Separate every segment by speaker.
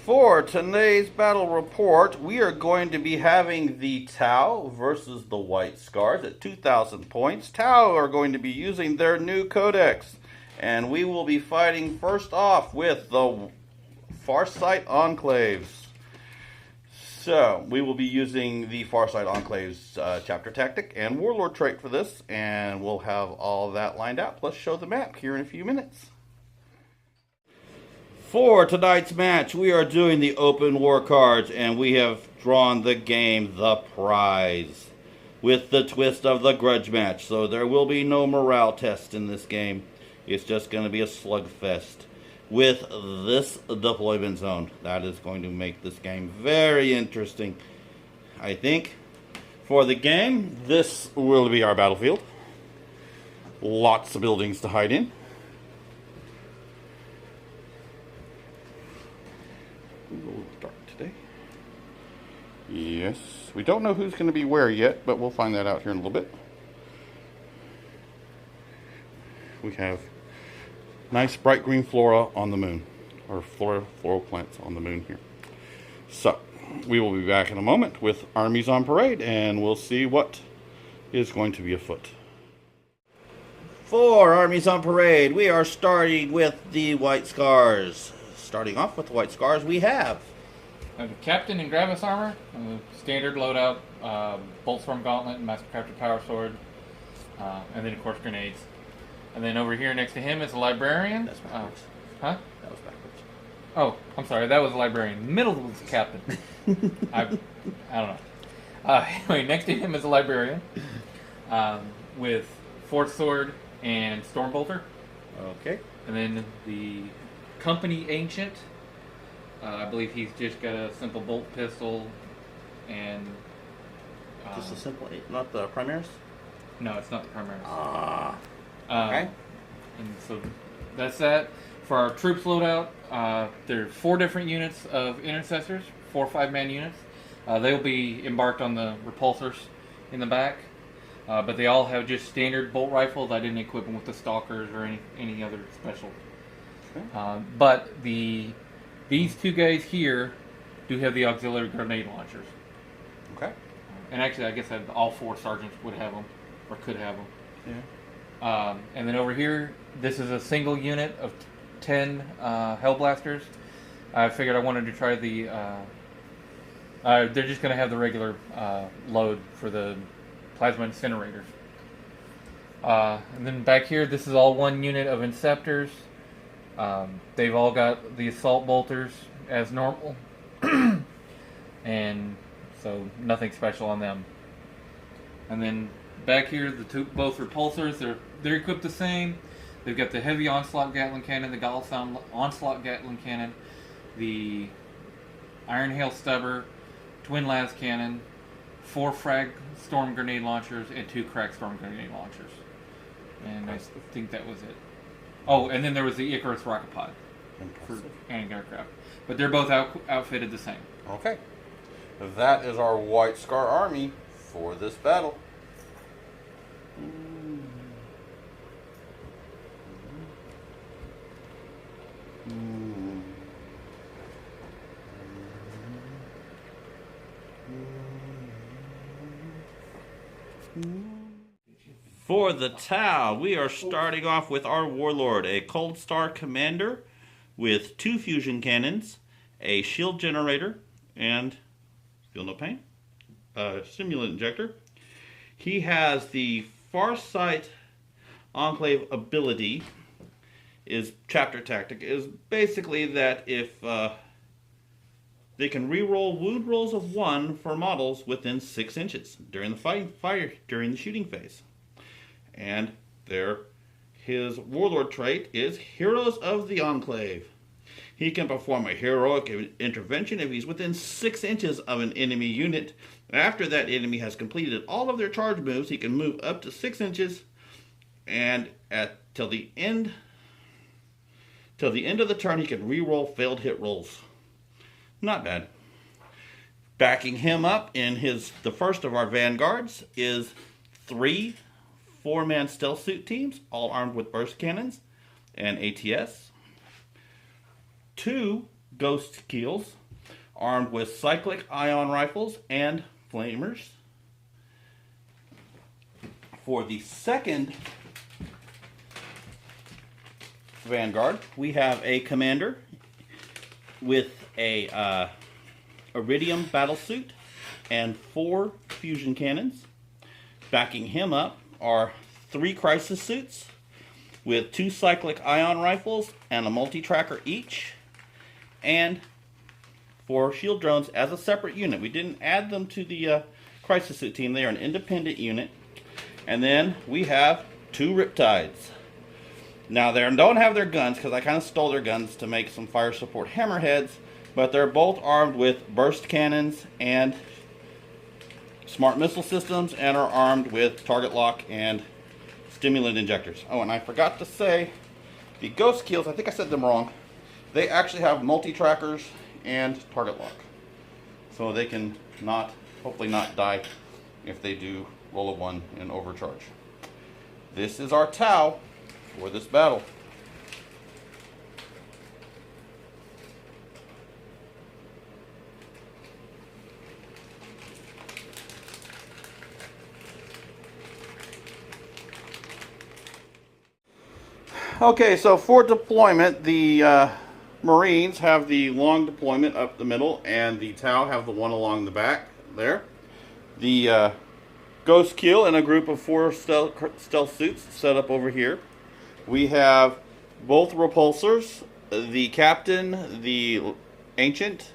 Speaker 1: For today's battle report, we are going to be having the Tau versus the White Scars at 2,000 points. Tau are going to be using their new Codex, and we will be fighting first off with the Farsight Enclaves. So, we will be using the Farsight Enclaves chapter tactic and warlord trait for this, and we'll have all of that lined out, plus show the map here in a few minutes. For tonight's match, we are doing the open war cards, and we have drawn the game The Prize with the twist of the grudge match. So there will be no morale test in this game. It's just going to be a slugfest with this deployment zone. That is going to make this game very interesting. I think for the game, this will be our battlefield. Lots of buildings to hide in. A little dark today. Yes, we don't know who's going to be where yet, but we'll find that out here in a little bit. We have nice bright green flora on the moon, or floral plants on the moon here. So, we will be back in a moment with armies on parade, and we'll see what is going to be afoot. For armies on parade, we are starting with the White Scars. Starting off with the White Scars, we have
Speaker 2: the Captain in Gue'vesa armor, standard loadout, Bolt Storm Gauntlet, and Mastercrafted Power Sword, and then of course grenades. And then over here next to him is a Librarian.
Speaker 1: That's backwards.
Speaker 2: Huh?
Speaker 1: That was backwards.
Speaker 2: Oh, I'm sorry, that was a Librarian. Middle was the Captain. I don't know. Anyway, next to him is a Librarian with Force Sword and Stormbolter.
Speaker 1: Okay.
Speaker 2: And then the Company Ancient. I believe he's just got a simple bolt pistol and...
Speaker 1: Just a simple, not the Primaris?
Speaker 2: No, it's not the Primaris.
Speaker 1: Okay.
Speaker 2: And so that's that. For our troops loadout, there are 4 different units of intercessors, 4 5-man units. They'll be embarked on the repulsors in the back. But they all have just standard bolt rifles. I didn't equip them with the stalkers or any other special. Okay. But these 2 guys here do have the auxiliary grenade launchers.
Speaker 1: Okay.
Speaker 2: And actually, I guess all 4 sergeants would have them, or could have them.
Speaker 1: Yeah.
Speaker 2: And then over here, this is a single unit of 10 Hellblasters. I figured I wanted to try the... they're just going to have the regular load for the plasma incinerators. And then back here, this is all 1 unit of Inceptors. They've all got the assault bolters as normal, and so nothing special on them. And then back here, both repulsors, they're equipped the same. They've got the heavy onslaught Gatling cannon, the Gauss onslaught Gatling cannon, the Iron Hail stubber, twin las cannon, 4 frag storm grenade launchers, and 2 crack storm grenade launchers. And I think that was it. Oh, and then there was the Icarus rocket pod for anti-aircraft. But they're both outfitted the same.
Speaker 1: Okay. That is our White Scar army for this battle. For the Tau, we are starting off with our Warlord, a Cold Star Commander with 2 fusion cannons, a shield generator, and, feel no pain, a stimulant injector. He has the Farsight Enclave ability, is chapter tactic, is basically that if they can reroll wound rolls of 1 for models within 6 inches during the during the shooting phase. And his warlord trait is Heroes of the Enclave. He can perform a heroic intervention if he's within 6 inches of an enemy unit. After that enemy has completed all of their charge moves, he can move up to 6 inches, and till the end of the turn, he can re-roll failed hit rolls. Not bad. Backing him up in the first of our vanguards is 3 4-man stealth suit teams, all armed with burst cannons and ATS. 2 Ghost Keels, armed with cyclic ion rifles and flamers. For the second Vanguard, we have a commander with a iridium battlesuit and 4 fusion cannons. Backing him up are 3 crisis suits with 2 cyclic ion rifles and a multi-tracker each, and 4 shield drones as a separate unit. We didn't add them to the crisis suit team. They are an independent unit. And then we have 2 Riptides. Now they don't have their guns because I kind of stole their guns to make some fire support hammerheads, but they're both armed with burst cannons and smart missile systems and are armed with target lock and stimulant injectors. Oh, and I forgot to say, the Ghost Keels, I think I said them wrong. They actually have multi-trackers and target lock. So they can hopefully not die if they do roll a 1 and overcharge. This is our Tau for this battle. Okay, so for deployment, the Marines have the long deployment up the middle, and the Tau have the one along the back there. The Ghost Keel and a group of 4 stealth suits set up over here. We have both repulsors, the captain, the ancient,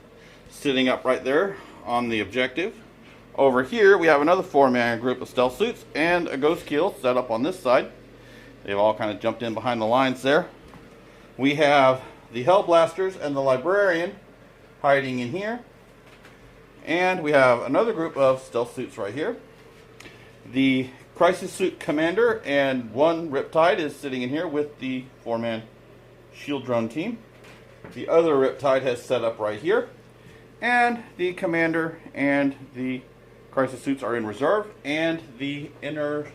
Speaker 1: sitting up right there on the objective. Over here we have another 4-man group of stealth suits and a Ghost Keel set up on this side. They've all kind of jumped in behind the lines there. We have the Hellblasters and the Librarian hiding in here. And we have another group of stealth suits right here. The Crisis Suit Commander and 1 Riptide is sitting in here with the 4-man shield drone team. The other Riptide has set up right here. And the Commander and the Crisis Suits are in reserve. And the Inceptors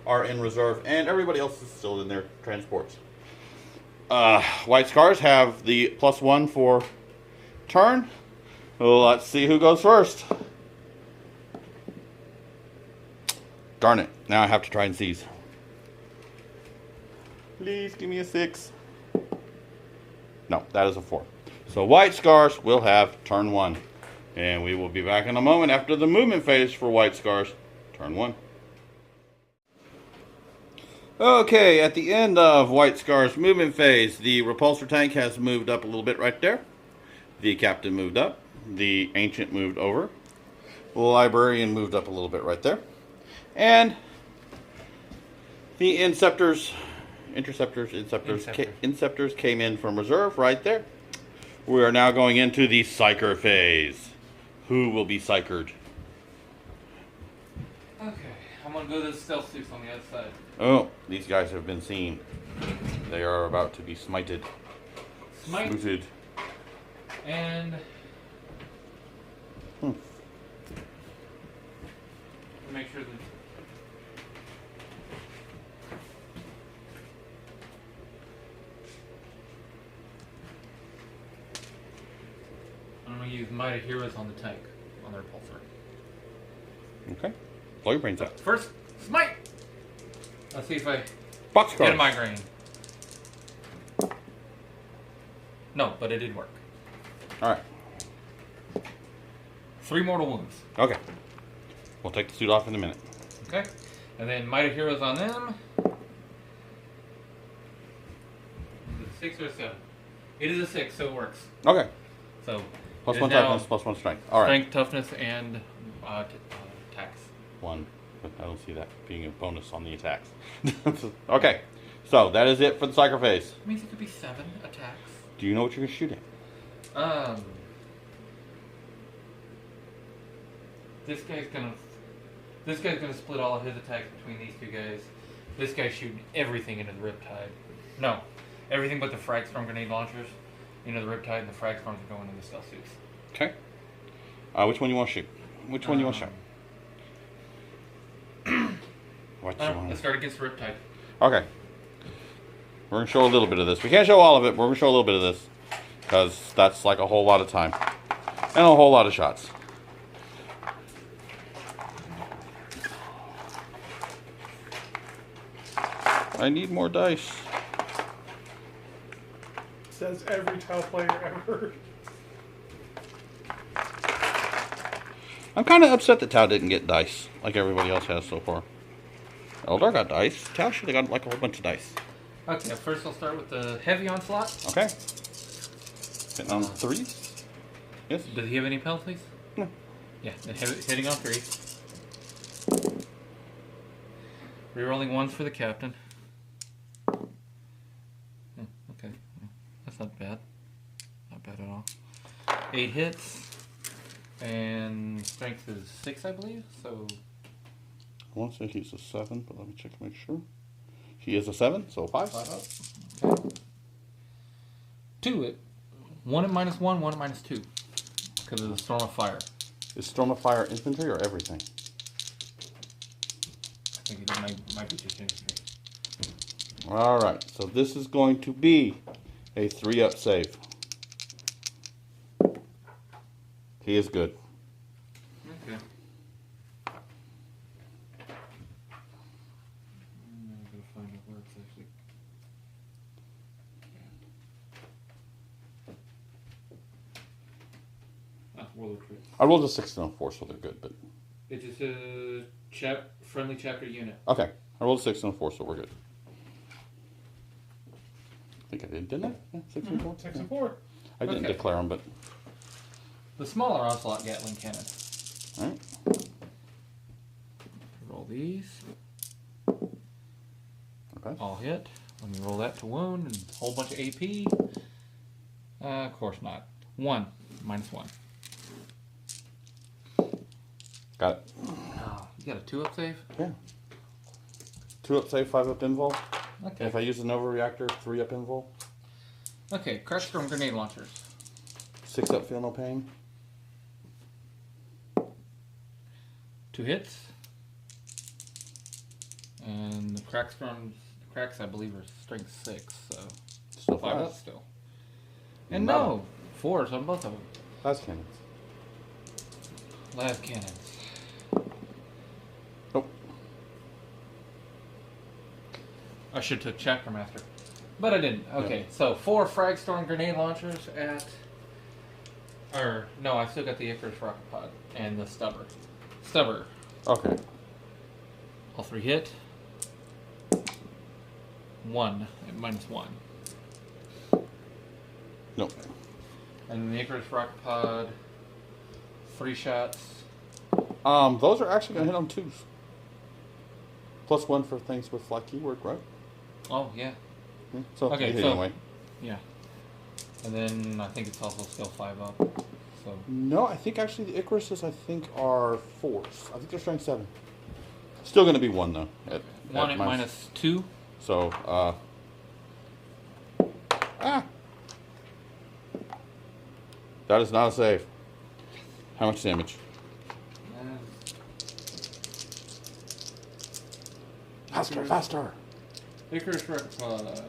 Speaker 1: are in reserve. And everybody else is still in their transports. White Scars have the +1 for turn. Well, let's see who goes first. Darn it. Now I have to try and seize. Please give me a 6. No, that is a 4. So White Scars will have turn 1. And we will be back in a moment after the movement phase for White Scars. Turn 1. Okay, at the end of White Scars movement phase, the repulsor tank has moved up a little bit right there. The captain moved up. The ancient moved over. The librarian moved up a little bit right there. And the Inceptors came in from reserve right there. We are now going into the Psyker phase. Who will be psychered?
Speaker 2: Okay, I'm going to go to the stealth suits on the other side.
Speaker 1: Oh, these guys have been seen. They are about to be smited. Smooted.
Speaker 2: And make sure that I'm going to use Mighty Heroes on the tank, on the repulsor.
Speaker 1: Okay. Blow your brains out.
Speaker 2: First, smite! Let's see if I
Speaker 1: Boxcar.
Speaker 2: get a migraine. No, but it did work.
Speaker 1: Alright.
Speaker 2: 3 mortal wounds.
Speaker 1: Okay. We'll take the suit off in a minute.
Speaker 2: Okay. And then Mighty Heroes on them. Is it 6 or 7? It is a 6, so it works.
Speaker 1: Okay.
Speaker 2: So
Speaker 1: +1 toughness, +1 strength. Alright.
Speaker 2: Strength, toughness, and attacks.
Speaker 1: 1. But I don't see that being a bonus on the attacks. Okay. So that is it for the Psyker phase.
Speaker 2: It means it could be 7 attacks.
Speaker 1: Do you know what you're going to shoot at?
Speaker 2: This guy's gonna split all of his attacks between these 2 guys. This guy's shooting everything into the Riptide. No, everything but the frag storm grenade launchers into the Riptide, and the frag storms are going into the stealth suits.
Speaker 1: Okay. Which one you want to shoot? Which one you want to shoot?
Speaker 2: Let's start against the Riptide.
Speaker 1: Okay. We're going to show a little bit of this. We can't show all of it, but we're going to show a little bit of this. Because that's like a whole lot of time. And a whole lot of shots. I need more dice.
Speaker 3: Says every Tau player ever.
Speaker 1: I'm kind of upset that Tau didn't get dice like everybody else has so far. Eldar got dice. Tau should have got like a whole bunch of dice.
Speaker 2: Okay, first I'll start with the heavy onslaught.
Speaker 1: Okay. Hitting on 3s? Yes.
Speaker 2: Does he have any penalties?
Speaker 1: No.
Speaker 2: Yeah, hitting on 3. Rerolling 1s for the captain. Okay, that's not bad. Not bad at all. 8 hits. And strength is 6, I believe, so...
Speaker 1: I want to say he's a 7, but let me check to make sure. He is a 7, so 5.
Speaker 2: 5 up. Okay. 2. 1 at -1, 1 at -2. Because of the Storm of Fire.
Speaker 1: Is Storm of Fire infantry or everything?
Speaker 2: I think it might be just infantry.
Speaker 1: Alright, so this is going to be a 3-up save. He is good.
Speaker 2: Okay. I'm going to find out where it's actually... World of Tricks.
Speaker 1: I rolled a 6 and a 4, so they're good, but...
Speaker 2: It's just a friendly chapter unit.
Speaker 1: Okay, I rolled a 6 and a 4, so we're good. I think I did, didn't I? Yeah, 6 and 4?
Speaker 3: 6 and 4.
Speaker 1: I didn't
Speaker 2: Okay.
Speaker 1: declare them, but...
Speaker 2: The smaller onslaught Gatling cannon.
Speaker 1: Alright.
Speaker 2: Roll these.
Speaker 1: Okay.
Speaker 2: All hit. Let me roll that to wound and a whole bunch of AP. Of course not. 1. -1.
Speaker 1: Got it.
Speaker 2: Oh, you got a 2-up save?
Speaker 1: Yeah. 2-up save, 5-up invul.
Speaker 2: Okay.
Speaker 1: If I use the Nova Reactor, 3-up invul.
Speaker 2: Okay, crash storm grenade launchers.
Speaker 1: 6-up feel no pain.
Speaker 2: 2 hits. And the cracks, I believe, are strength 6, so
Speaker 1: Still
Speaker 2: 5 up
Speaker 1: 5.
Speaker 2: still. And
Speaker 1: Not
Speaker 2: no, 4s on both of them.
Speaker 1: Las cannons.
Speaker 2: Las cannons.
Speaker 1: Nope.
Speaker 2: I should have took Chapter Master, but I didn't. Okay, so 4 frag storm grenade launchers at, or no, I still got the Icarus rocket pod and the stubber.
Speaker 1: Okay.
Speaker 2: All 3 hit. 1 at -1.
Speaker 1: Nope.
Speaker 2: And the Icarus rocket pod, 3 shots.
Speaker 1: Those are actually going to hit on 2s. +1 for things with like keyword, right?
Speaker 2: Oh yeah,
Speaker 1: Yeah, so
Speaker 2: Okay,
Speaker 1: you hit
Speaker 2: so-
Speaker 1: anyway.
Speaker 2: yeah. And then I think it's also still 5 up. So
Speaker 1: No, I think actually the Icaruses are 4s. I think they're strength 7. Still going to be 1 though.
Speaker 2: 1 at -2.
Speaker 1: So, that is not a save. How much damage? Faster.
Speaker 2: Icarus rocket pod.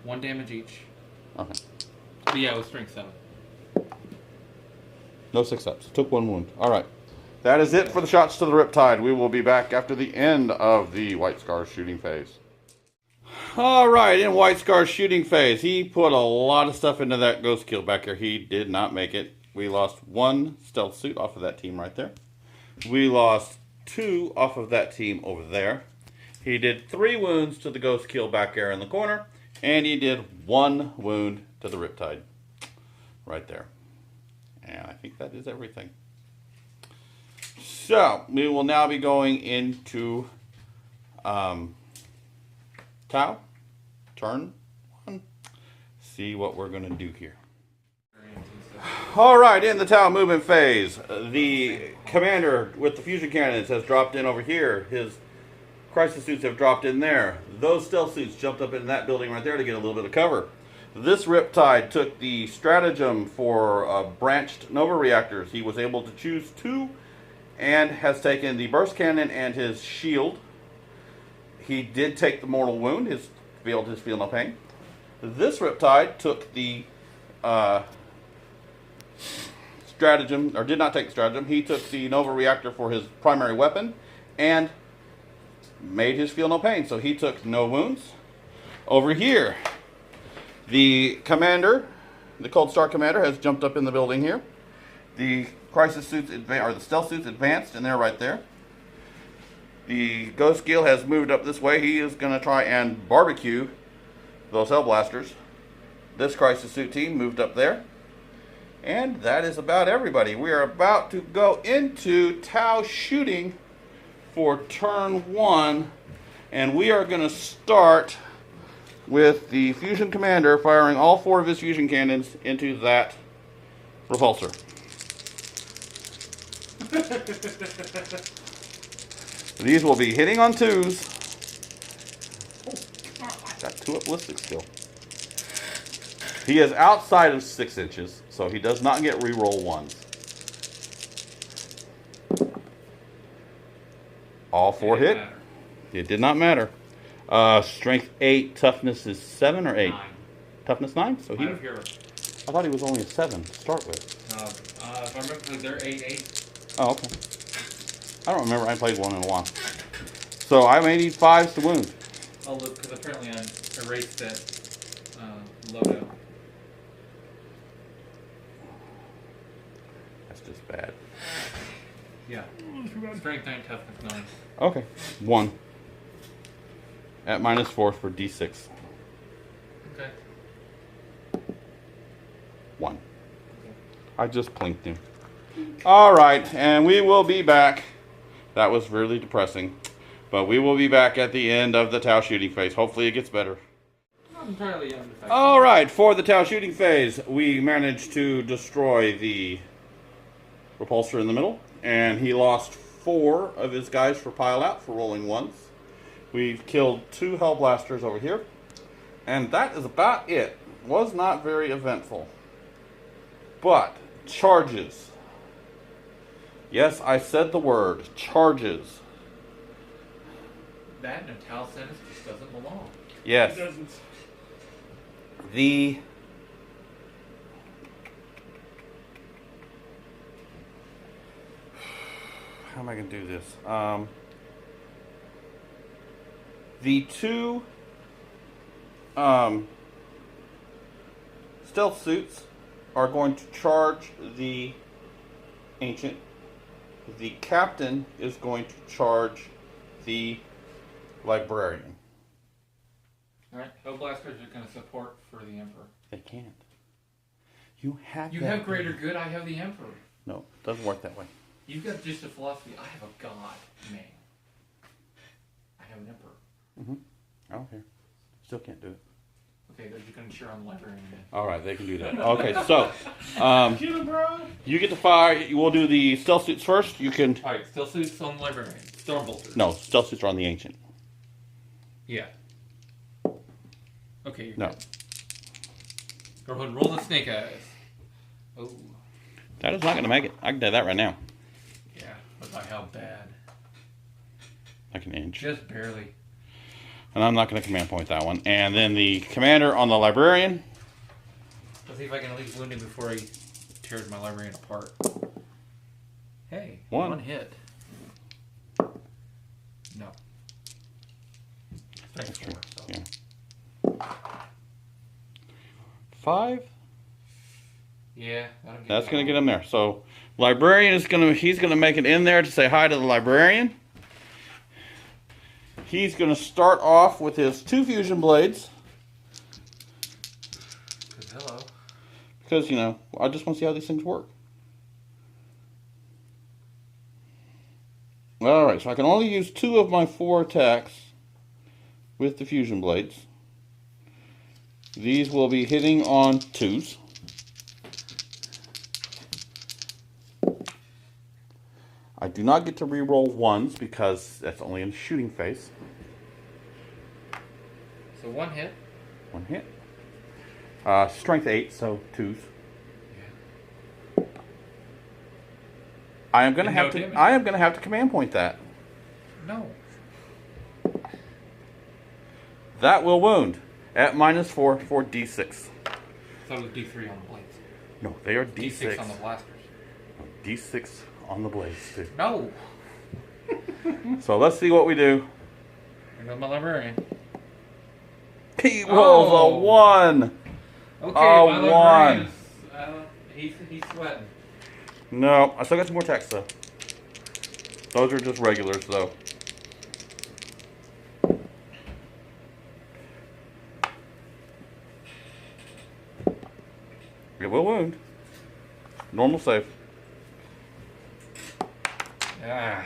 Speaker 2: 1 damage each.
Speaker 1: Okay.
Speaker 2: But yeah, it was strength 7.
Speaker 1: No 6-ups. Took 1 wound. Alright. That is it for the shots to the Riptide. We will be back after the end of the White Scar's shooting phase. Alright, in White Scar's shooting phase, he put a lot of stuff into that ghost kill back here. He did not make it. We lost 1 stealth suit off of that team right there. We lost 2 off of that team over there. He did 3 wounds to the ghost kill back there in the corner. And he did 1 wound to the Riptide. Right there. And I think that is everything. So, we will now be going into Tau. Turn 1. See what we're going to do here. Alright, in the Tau movement phase, the commander with the fusion cannons has dropped in over here. His crisis suits have dropped in there. Those stealth suits jumped up in that building right there to get a little bit of cover. This Riptide took the stratagem for branched Nova reactors. He was able to choose 2 and has taken the burst cannon and his shield. He did take the mortal wound. His failed his Feel No Pain. This Riptide took the stratagem, or did not take the stratagem. He took the Nova Reactor for his primary weapon and made his Feel No Pain. So he took no wounds. Over here, the commander, the Cold Star commander, has jumped up in the building here. The crisis suits, or the stealth suits, advanced, and they're right there. The Ghost Gill has moved up this way. He is going to try and barbecue those Hellblasters. This crisis suit team moved up there. And that is about everybody. We are about to go into Tau shooting for turn 1. And we are going to start with the Fusion Commander firing all 4 of his fusion cannons into that repulsor. These will be hitting on 2s. Oh, got 2 up ballistic skill. He is outside of 6 inches, so he does not get reroll 1s. All 4 hit. It did not matter. Strength 8, toughness is 7 or 8?
Speaker 2: 9.
Speaker 1: Toughness 9? So he. I thought he was only a 7 to start with.
Speaker 2: If I remember, they're 8.
Speaker 1: Oh, okay. I don't remember. I played one in a while. So I may need 5s to wound.
Speaker 2: I'll look, because apparently I erased that loadout.
Speaker 1: That's just bad.
Speaker 2: Yeah. Strength 9, toughness 9.
Speaker 1: Okay. 1. At -4 for D6.
Speaker 2: Okay.
Speaker 1: 1. I just plinked him. Alright, and we will be back. That was really depressing. But we will be back at the end of the Tau shooting phase. Hopefully it gets better.
Speaker 2: Not entirely undefined.
Speaker 1: Alright, for the Tau shooting phase, we managed to destroy the repulsor in the middle. And he lost 4 of his guys for pile out for rolling 1s. We've killed 2 Hellblasters over here. And that is about it. Was not very eventful. But, charges. Yes, I said the word. Charges.
Speaker 2: That and a Tau sentence just doesn't belong.
Speaker 1: Yes.
Speaker 3: It doesn't.
Speaker 1: The... How am I going to do this? The 2 stealth suits are going to charge the Ancient. The captain is going to charge the Librarian.
Speaker 2: Alright, Hellblasters are going to support for the Emperor.
Speaker 1: They can't. You have
Speaker 2: You
Speaker 1: that
Speaker 2: have greater good, I have the Emperor.
Speaker 1: No, it doesn't work that way.
Speaker 2: You've got just a philosophy, I have a god, man. I have an Emperor.
Speaker 1: I don't care. Still can't do it.
Speaker 2: Okay, they're just going to cheer on the Librarian then.
Speaker 1: Alright, they can do that. Okay, so
Speaker 3: Kill him, bro.
Speaker 1: you get to fire. We'll do the stealth suits first. You can...
Speaker 2: Alright, still suits on the Librarian. Stormbolter.
Speaker 1: No, stealth suits are on the Ancient.
Speaker 2: Yeah. Okay, you're
Speaker 1: No.
Speaker 2: good. Go ahead and roll the snake eyes. Oh.
Speaker 1: That is not going to make it. I can do that right now.
Speaker 2: Yeah, but by how bad?
Speaker 1: Like an inch.
Speaker 2: Just barely.
Speaker 1: And I'm not going to command point that one. And then the commander on the Librarian.
Speaker 2: Let's see if I can at least wound him before he tears my Librarian apart. Hey, 1 hit. No. Strength 4. So.
Speaker 1: Yeah. 5.
Speaker 2: Yeah,
Speaker 1: That's going to get him there. So Librarian is going to, he's going to make it in there to say hi to the Librarian. He's going to start off with his 2 fusion blades.
Speaker 2: Hello.
Speaker 1: Because, you know, I just want to see how these things work. Alright, so I can only use 2 of my 4 attacks with the fusion blades. These will be hitting on 2s. I do not get to reroll 1s because that's only in the shooting phase.
Speaker 2: So 1 hit.
Speaker 1: 1 hit. Strength 8, so 2s.
Speaker 2: Yeah.
Speaker 1: I am gonna
Speaker 2: And
Speaker 1: have
Speaker 2: no
Speaker 1: to.
Speaker 2: damage.
Speaker 1: I am gonna have to command point that.
Speaker 2: No.
Speaker 1: That will wound at -4 for D6.
Speaker 2: So it was D3 on the blades.
Speaker 1: No, they are D6.
Speaker 2: D6 on the blasters.
Speaker 1: D6 on the blades, too.
Speaker 2: No!
Speaker 1: So let's see what we do.
Speaker 2: Here goes my librarian.
Speaker 1: He rolls a 1.
Speaker 2: Okay,
Speaker 1: A
Speaker 2: my librarian
Speaker 1: 1.
Speaker 2: He's sweating.
Speaker 1: No, I still got some more text, though. Those are just regulars, though. It will wound. Normal save.
Speaker 2: Ah.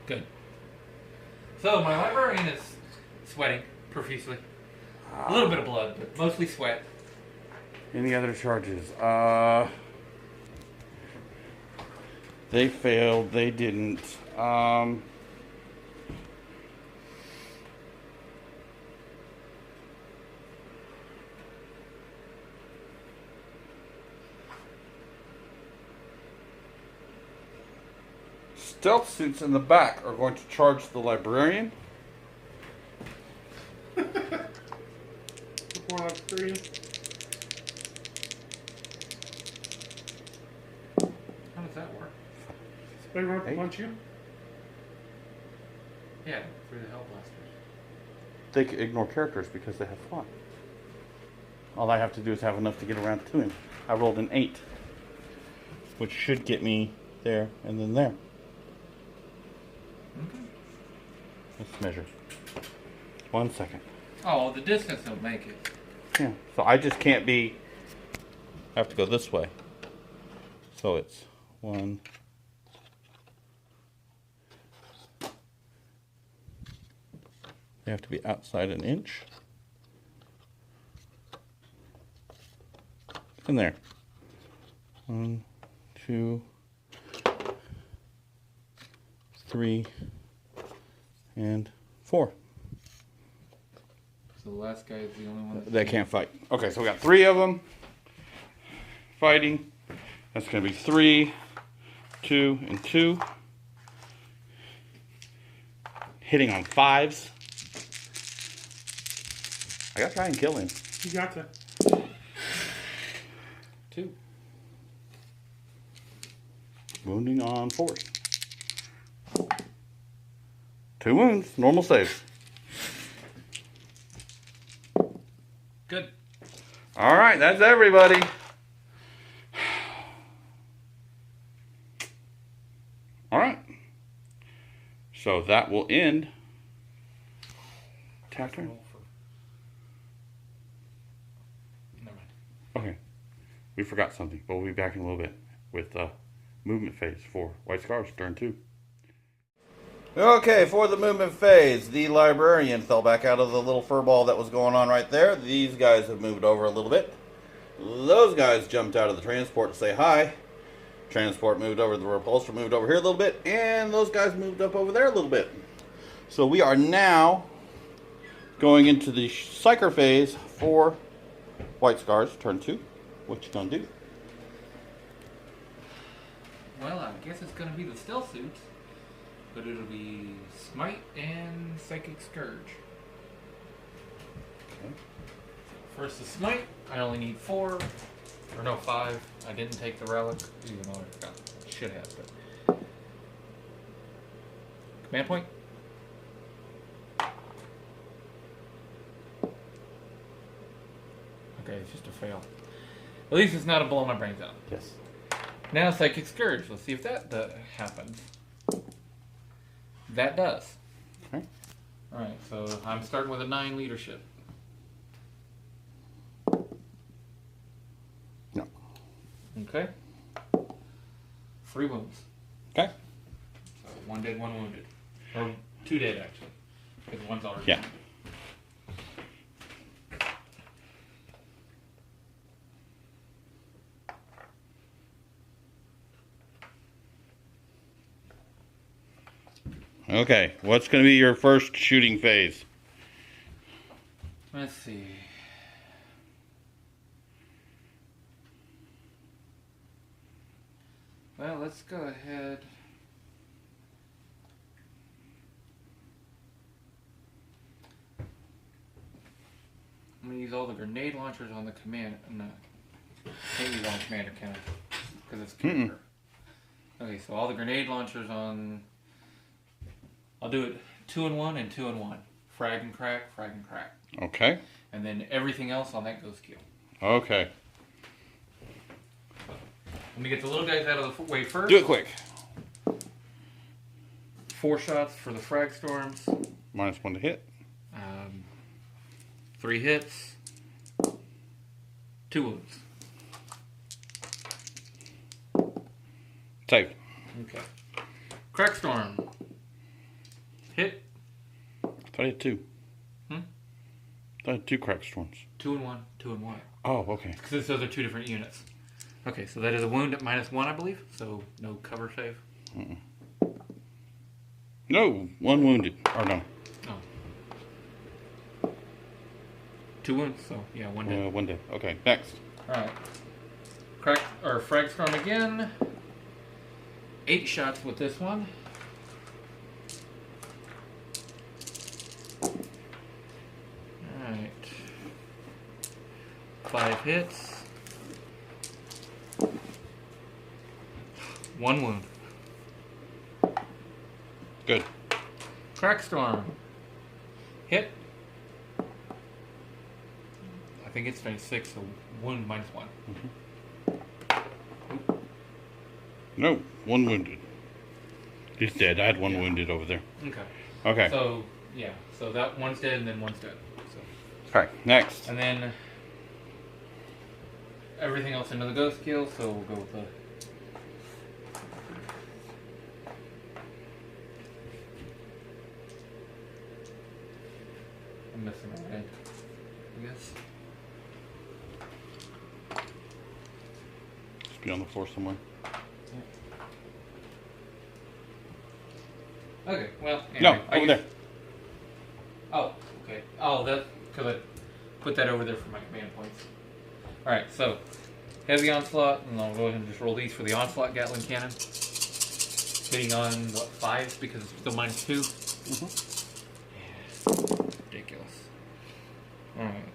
Speaker 2: Good. So my librarian is sweating profusely. A little bit of blood, but mostly sweat.
Speaker 1: Any other charges? They failed. They didn't. Stealth suits in the back are going to charge the librarian.
Speaker 3: Before I free.
Speaker 2: How does that work?
Speaker 3: They run
Speaker 1: Hey.
Speaker 3: punch you.
Speaker 2: Yeah, through the hell blasters.
Speaker 1: They can ignore characters because they have fun. All I have to do is have enough to get around to him. I rolled an 8, which should get me there and then there.
Speaker 2: Okay.
Speaker 1: Let's measure. 1 second.
Speaker 2: Oh, the distance don't make it.
Speaker 1: Yeah. So I just can't be. I have to go this way. So it's 1. They have to be outside an inch. In there. 1, 2, 3, and 4.
Speaker 2: So the last guy is the only one
Speaker 1: They can't fight. Okay, so we got 3 of them fighting. That's going to be 3, 2, and 2. Hitting on 5s. I gotta try and kill him.
Speaker 3: You got to.
Speaker 2: 2.
Speaker 1: Wounding on 4s. 2 wounds. Normal save.
Speaker 2: Good.
Speaker 1: All right, that's everybody. All right. So that will end chapter.
Speaker 2: Never mind.
Speaker 1: Okay. We forgot something, but we'll be back in a little bit with movement phase for White Scars, turn 2. Okay, for the movement phase, the librarian fell back out of the little furball that was going on right there. These guys have moved over a little bit. Those guys jumped out of the transport to say hi. Transport moved over, the repulsor moved over here a little bit, and those guys moved up over there a little bit. So we are now going into the Psyker phase for White Scars, turn 2. What you gonna do?
Speaker 2: Well, I guess it's going to be the stealth suits, but it'll be Smite and Psychic Scourge.
Speaker 1: Okay.
Speaker 2: First, the Smite. I only need 4, or no, 5. I didn't take the relic, even though I forgot. I should have, but. Command point. Okay, it's just a fail. At least it's not a blow my brains out.
Speaker 1: Yes.
Speaker 2: Now Psychic Scourge. Let's see if that happens. That does.
Speaker 1: Okay.
Speaker 2: Alright, so I'm starting with a 9 leadership.
Speaker 1: No.
Speaker 2: Okay. 3 wounds.
Speaker 1: Okay.
Speaker 2: So 1 dead, 1 wounded. Or 2 dead, actually. Because 1's already
Speaker 1: Yeah. Okay, what's going to be your first shooting phase?
Speaker 2: Let's see. Well, let's go ahead. I'm gonna use all the grenade launchers on the command. No, can't use on commander, can I? Because it's character. Okay, so all the grenade launchers on. I'll do it 2 and 1 and 2 and 1. Frag and crack, frag and crack.
Speaker 1: Okay.
Speaker 2: And then everything else on that goes kill.
Speaker 1: Okay.
Speaker 2: Let me get the little guys out of the way first.
Speaker 1: Do it quick.
Speaker 2: 4 shots for the frag storms.
Speaker 1: -1 to hit.
Speaker 2: 3 hits. 2 wounds.
Speaker 1: Save.
Speaker 2: Okay. Crack storm. Hit.
Speaker 1: I thought I had 2.
Speaker 2: Hmm?
Speaker 1: I had 2 crack storms.
Speaker 2: 2 and 1. 2 and 1.
Speaker 1: Oh, okay.
Speaker 2: Because those are 2 different units. Okay, so that is a wound at -1, I believe. So no cover save.
Speaker 1: No, 1 wounded. Or no.
Speaker 2: Oh. 2 wounds, so yeah, 1 dead.
Speaker 1: 1 dead. Okay, next.
Speaker 2: Alright. Crack or frag storm again. 8 shots with this one. Alright. 5 hits. 1 wound.
Speaker 1: Good.
Speaker 2: Crack storm. Hit. I think it's phase 6, so wound -1.
Speaker 1: No, 1 wounded. He's dead. I had 1 wounded over there.
Speaker 2: Okay.
Speaker 1: Okay.
Speaker 2: So yeah, so that one's dead and then one's dead. So.
Speaker 1: Okay, next.
Speaker 2: And then everything else into the ghost kill, so we'll go with the. I'm missing a red, I guess.
Speaker 1: Just be on the floor somewhere.
Speaker 2: Okay, well, anyway,
Speaker 1: No, over there.
Speaker 2: Oh, okay. Oh, that's because I put that over there for my command points. Alright, so heavy onslaught, and I'll go ahead and just roll these for the onslaught Gatling cannon. Hitting on, what, 5 because it's still -2? Yeah, ridiculous. Alright.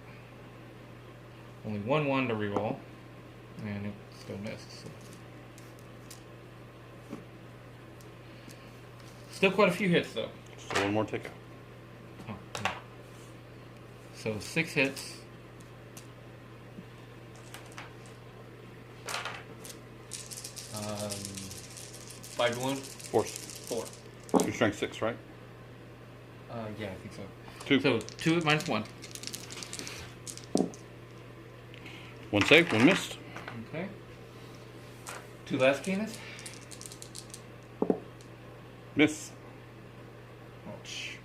Speaker 2: Only 1/1 to reroll, and it still missed. So. Still quite a few hits, though.
Speaker 1: Still 1 more ticket.
Speaker 2: Oh, yeah. So 6 hits. Um, 5 wound.
Speaker 1: 4.
Speaker 2: 4.
Speaker 1: Your strength 6, right?
Speaker 2: Yeah, I think so.
Speaker 1: 2.
Speaker 2: So 2 at -1.
Speaker 1: 1 saved, 1 missed.
Speaker 2: Okay. 2 last cannons.
Speaker 1: Miss.
Speaker 2: Ouch.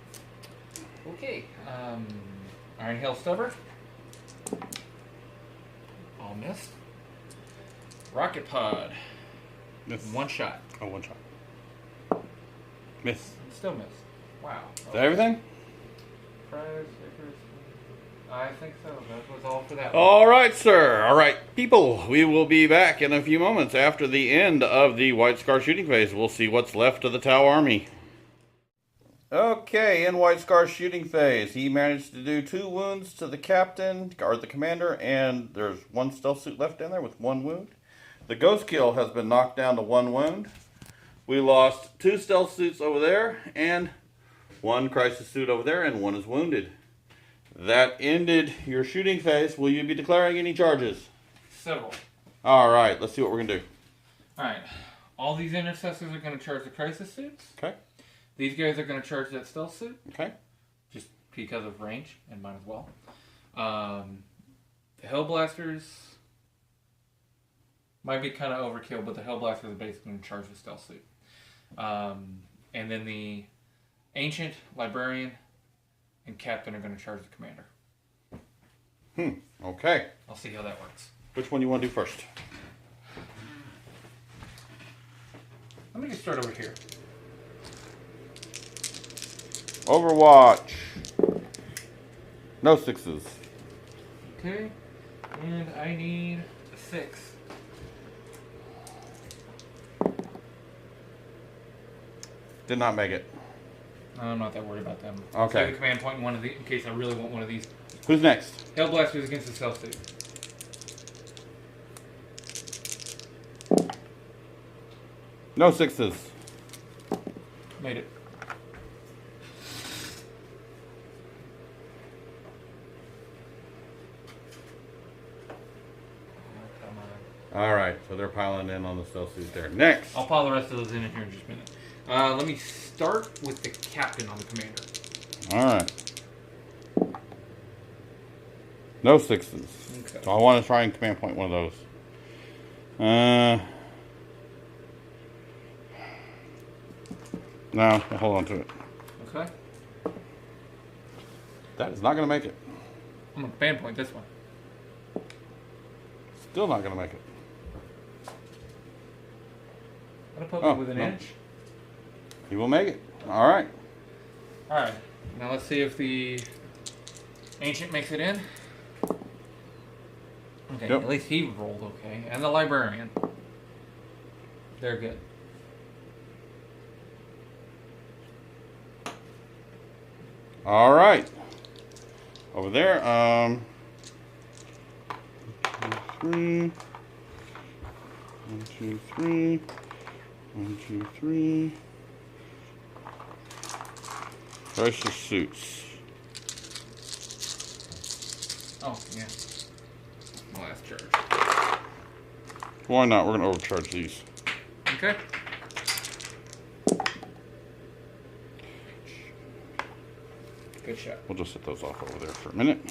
Speaker 2: Okay. Iron Hail Stubber. All missed. Rocket Pod.
Speaker 1: Miss.
Speaker 2: 1 shot.
Speaker 1: Oh, 1 shot. Miss.
Speaker 2: Still missed. Wow.
Speaker 1: Is that everything?
Speaker 2: I think so. That was all for that one.
Speaker 1: All right, sir. All right, people. We will be back in a few moments after the end of the White Scar shooting phase. We'll see what's left of the Tau army. Okay, in White Scar shooting phase, he managed to do 2 wounds to the captain, or the commander, and there's 1 stealth suit left in there with 1 wound. The ghost kill has been knocked down to 1 wound. We lost 2 stealth suits over there, and 1 crisis suit over there, and 1 is wounded. That ended your shooting phase. Will you be declaring any charges?
Speaker 2: Several.
Speaker 1: All right, let's see what we're going to do.
Speaker 2: All right. All these intercessors are going to charge the crisis suits.
Speaker 1: Okay.
Speaker 2: These guys are going to charge that stealth suit.
Speaker 1: Okay.
Speaker 2: Just because of range, and mine as well. The Hellblasters might be kind of overkill, but the Hellblasters are basically going to charge the stealth suit. And then the Ancient, Librarian, and Captain are going to charge the commander.
Speaker 1: Okay.
Speaker 2: I'll see how that works.
Speaker 1: Which one do you want to do first?
Speaker 2: Let me just start over here.
Speaker 1: Overwatch. No 6s.
Speaker 2: Okay. And I need a 6.
Speaker 1: Did not make it.
Speaker 2: I'm not that worried about them.
Speaker 1: Okay.
Speaker 2: Save the command point in one of these in case I really want one of these
Speaker 1: Who's next?
Speaker 2: Hellblasters against the Stealth Suit.
Speaker 1: No sixes.
Speaker 2: Made it.
Speaker 1: All right, so they're piling in on the stealth suit there. Next.
Speaker 2: I'll pile the rest of those in here in just a minute. Let me start with the captain on the commander.
Speaker 1: All right. No sixes.
Speaker 2: Okay.
Speaker 1: So I want to try and command point one of those. No, hold on to it.
Speaker 2: Okay.
Speaker 1: That is not going to make it.
Speaker 2: I'm gonna command point this one.
Speaker 1: Still not going to make it.
Speaker 2: That'll put
Speaker 1: Oh,
Speaker 2: me with an
Speaker 1: no.
Speaker 2: inch.
Speaker 1: He will make it. All right.
Speaker 2: All right. Now let's see if the ancient makes it in. Okay.
Speaker 1: Yep.
Speaker 2: At least he rolled okay, and the librarian. They're good.
Speaker 1: All right. Over there. 1, 2, 3. 1, 2, 3. 1, 2, 3. Crisis suits.
Speaker 2: Oh yeah. Last charge.
Speaker 1: Why not? We're going to overcharge these.
Speaker 2: Okay. Good shot.
Speaker 1: We'll just set those off over there for a minute.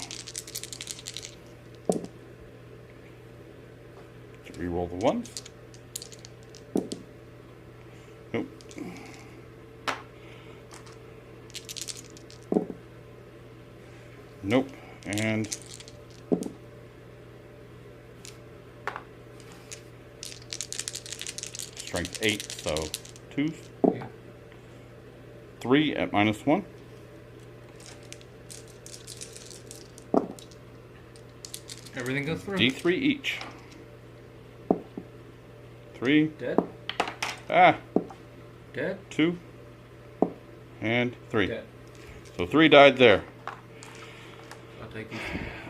Speaker 1: Reroll the ones. Nope. Nope. And strength 8, so 2.
Speaker 2: Yeah.
Speaker 1: 3 at -1.
Speaker 2: Everything goes through.
Speaker 1: D3 each. 3.
Speaker 2: Dead.
Speaker 1: Ah.
Speaker 2: Dead.
Speaker 1: 2. And 3.
Speaker 2: Dead.
Speaker 1: So 3 died there.
Speaker 2: I'll take these.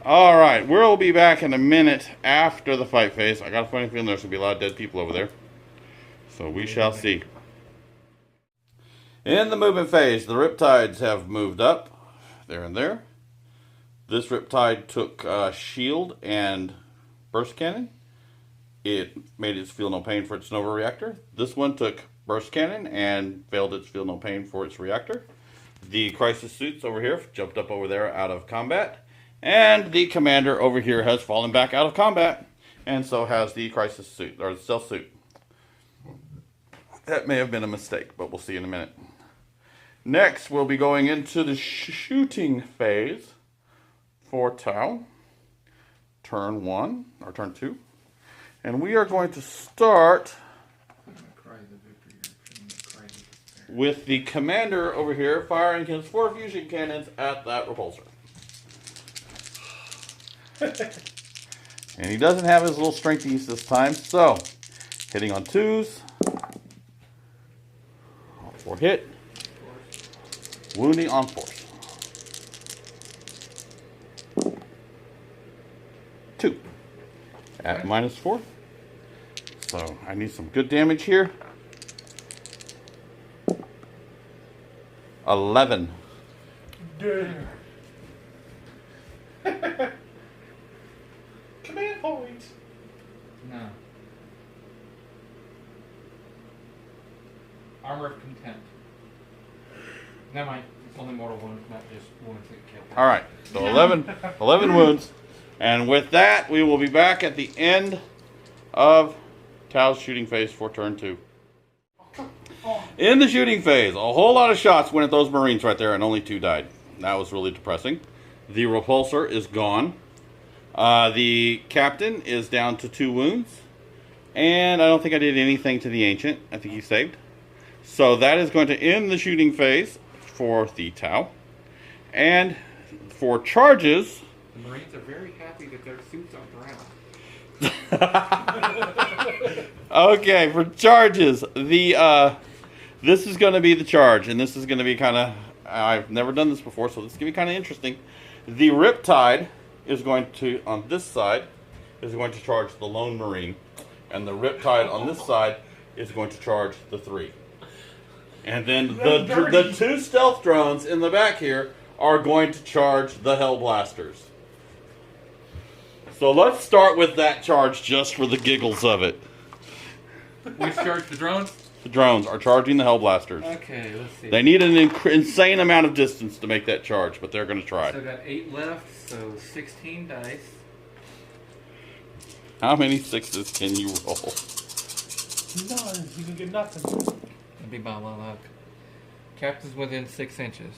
Speaker 1: All right, we'll be back in a minute after the fight phase. I got a funny feeling there's going to be a lot of dead people over there. So we shall see. In the movement phase, the Riptides have moved up. There and there. This Riptide took shield and burst cannon. It made its feel no pain for its Nova reactor. This one took burst cannon and failed its feel no pain for its reactor. The crisis suits over here jumped up over there out of combat. And the commander over here has fallen back out of combat. And so has the crisis suit, or the stealth suit. That may have been a mistake, but we'll see in a minute. Next, we'll be going into the shooting phase for Tau. Turn 1, or turn 2. And we are going to start with the commander over here firing his 4 fusion cannons at that repulsor. And he doesn't have his little strengthies this time, so hitting on 2s. All 4 hit. Wounding on 4s. 2 at -4. So I need some good damage here. 11.
Speaker 3: Damn. Command point.
Speaker 2: No. Armor of Content. Never mind. It's only mortal wounds, not just wounds that kill.
Speaker 1: All right, so 11 wounds. And with that, we will be back at the end of Tau's shooting phase for turn 2. In the shooting phase, a whole lot of shots went at those Marines right there, and only 2 died. That was really depressing. The repulsor is gone. The captain is down to 2 wounds. And I don't think I did anything to the ancient. I think he saved. So that is going to end the shooting phase for the Tau. And for charges...
Speaker 2: The Marines are very happy that their suits aren't around.
Speaker 1: Okay, for charges, this is going to be the charge, and this is going to be kind of, I've never done this before, so this is going to be kind of interesting. The Riptide is going to, on this side, is going to charge the Lone Marine. And the Riptide on this side is going to charge the 3. And then the 2 stealth drones in the back here are going to charge the Hellblasters. So let's start with that charge just for the giggles of it.
Speaker 2: Which charge, the drones?
Speaker 1: The drones are charging the Hellblasters.
Speaker 2: Okay, let's see.
Speaker 1: They need an insane amount of distance to make that charge, but they're going to try.
Speaker 2: So I got 8 left, so 16 dice.
Speaker 1: How many 6s can you roll?
Speaker 3: None. You can get nothing.
Speaker 2: That'd be by my luck. Captain's within 6 inches.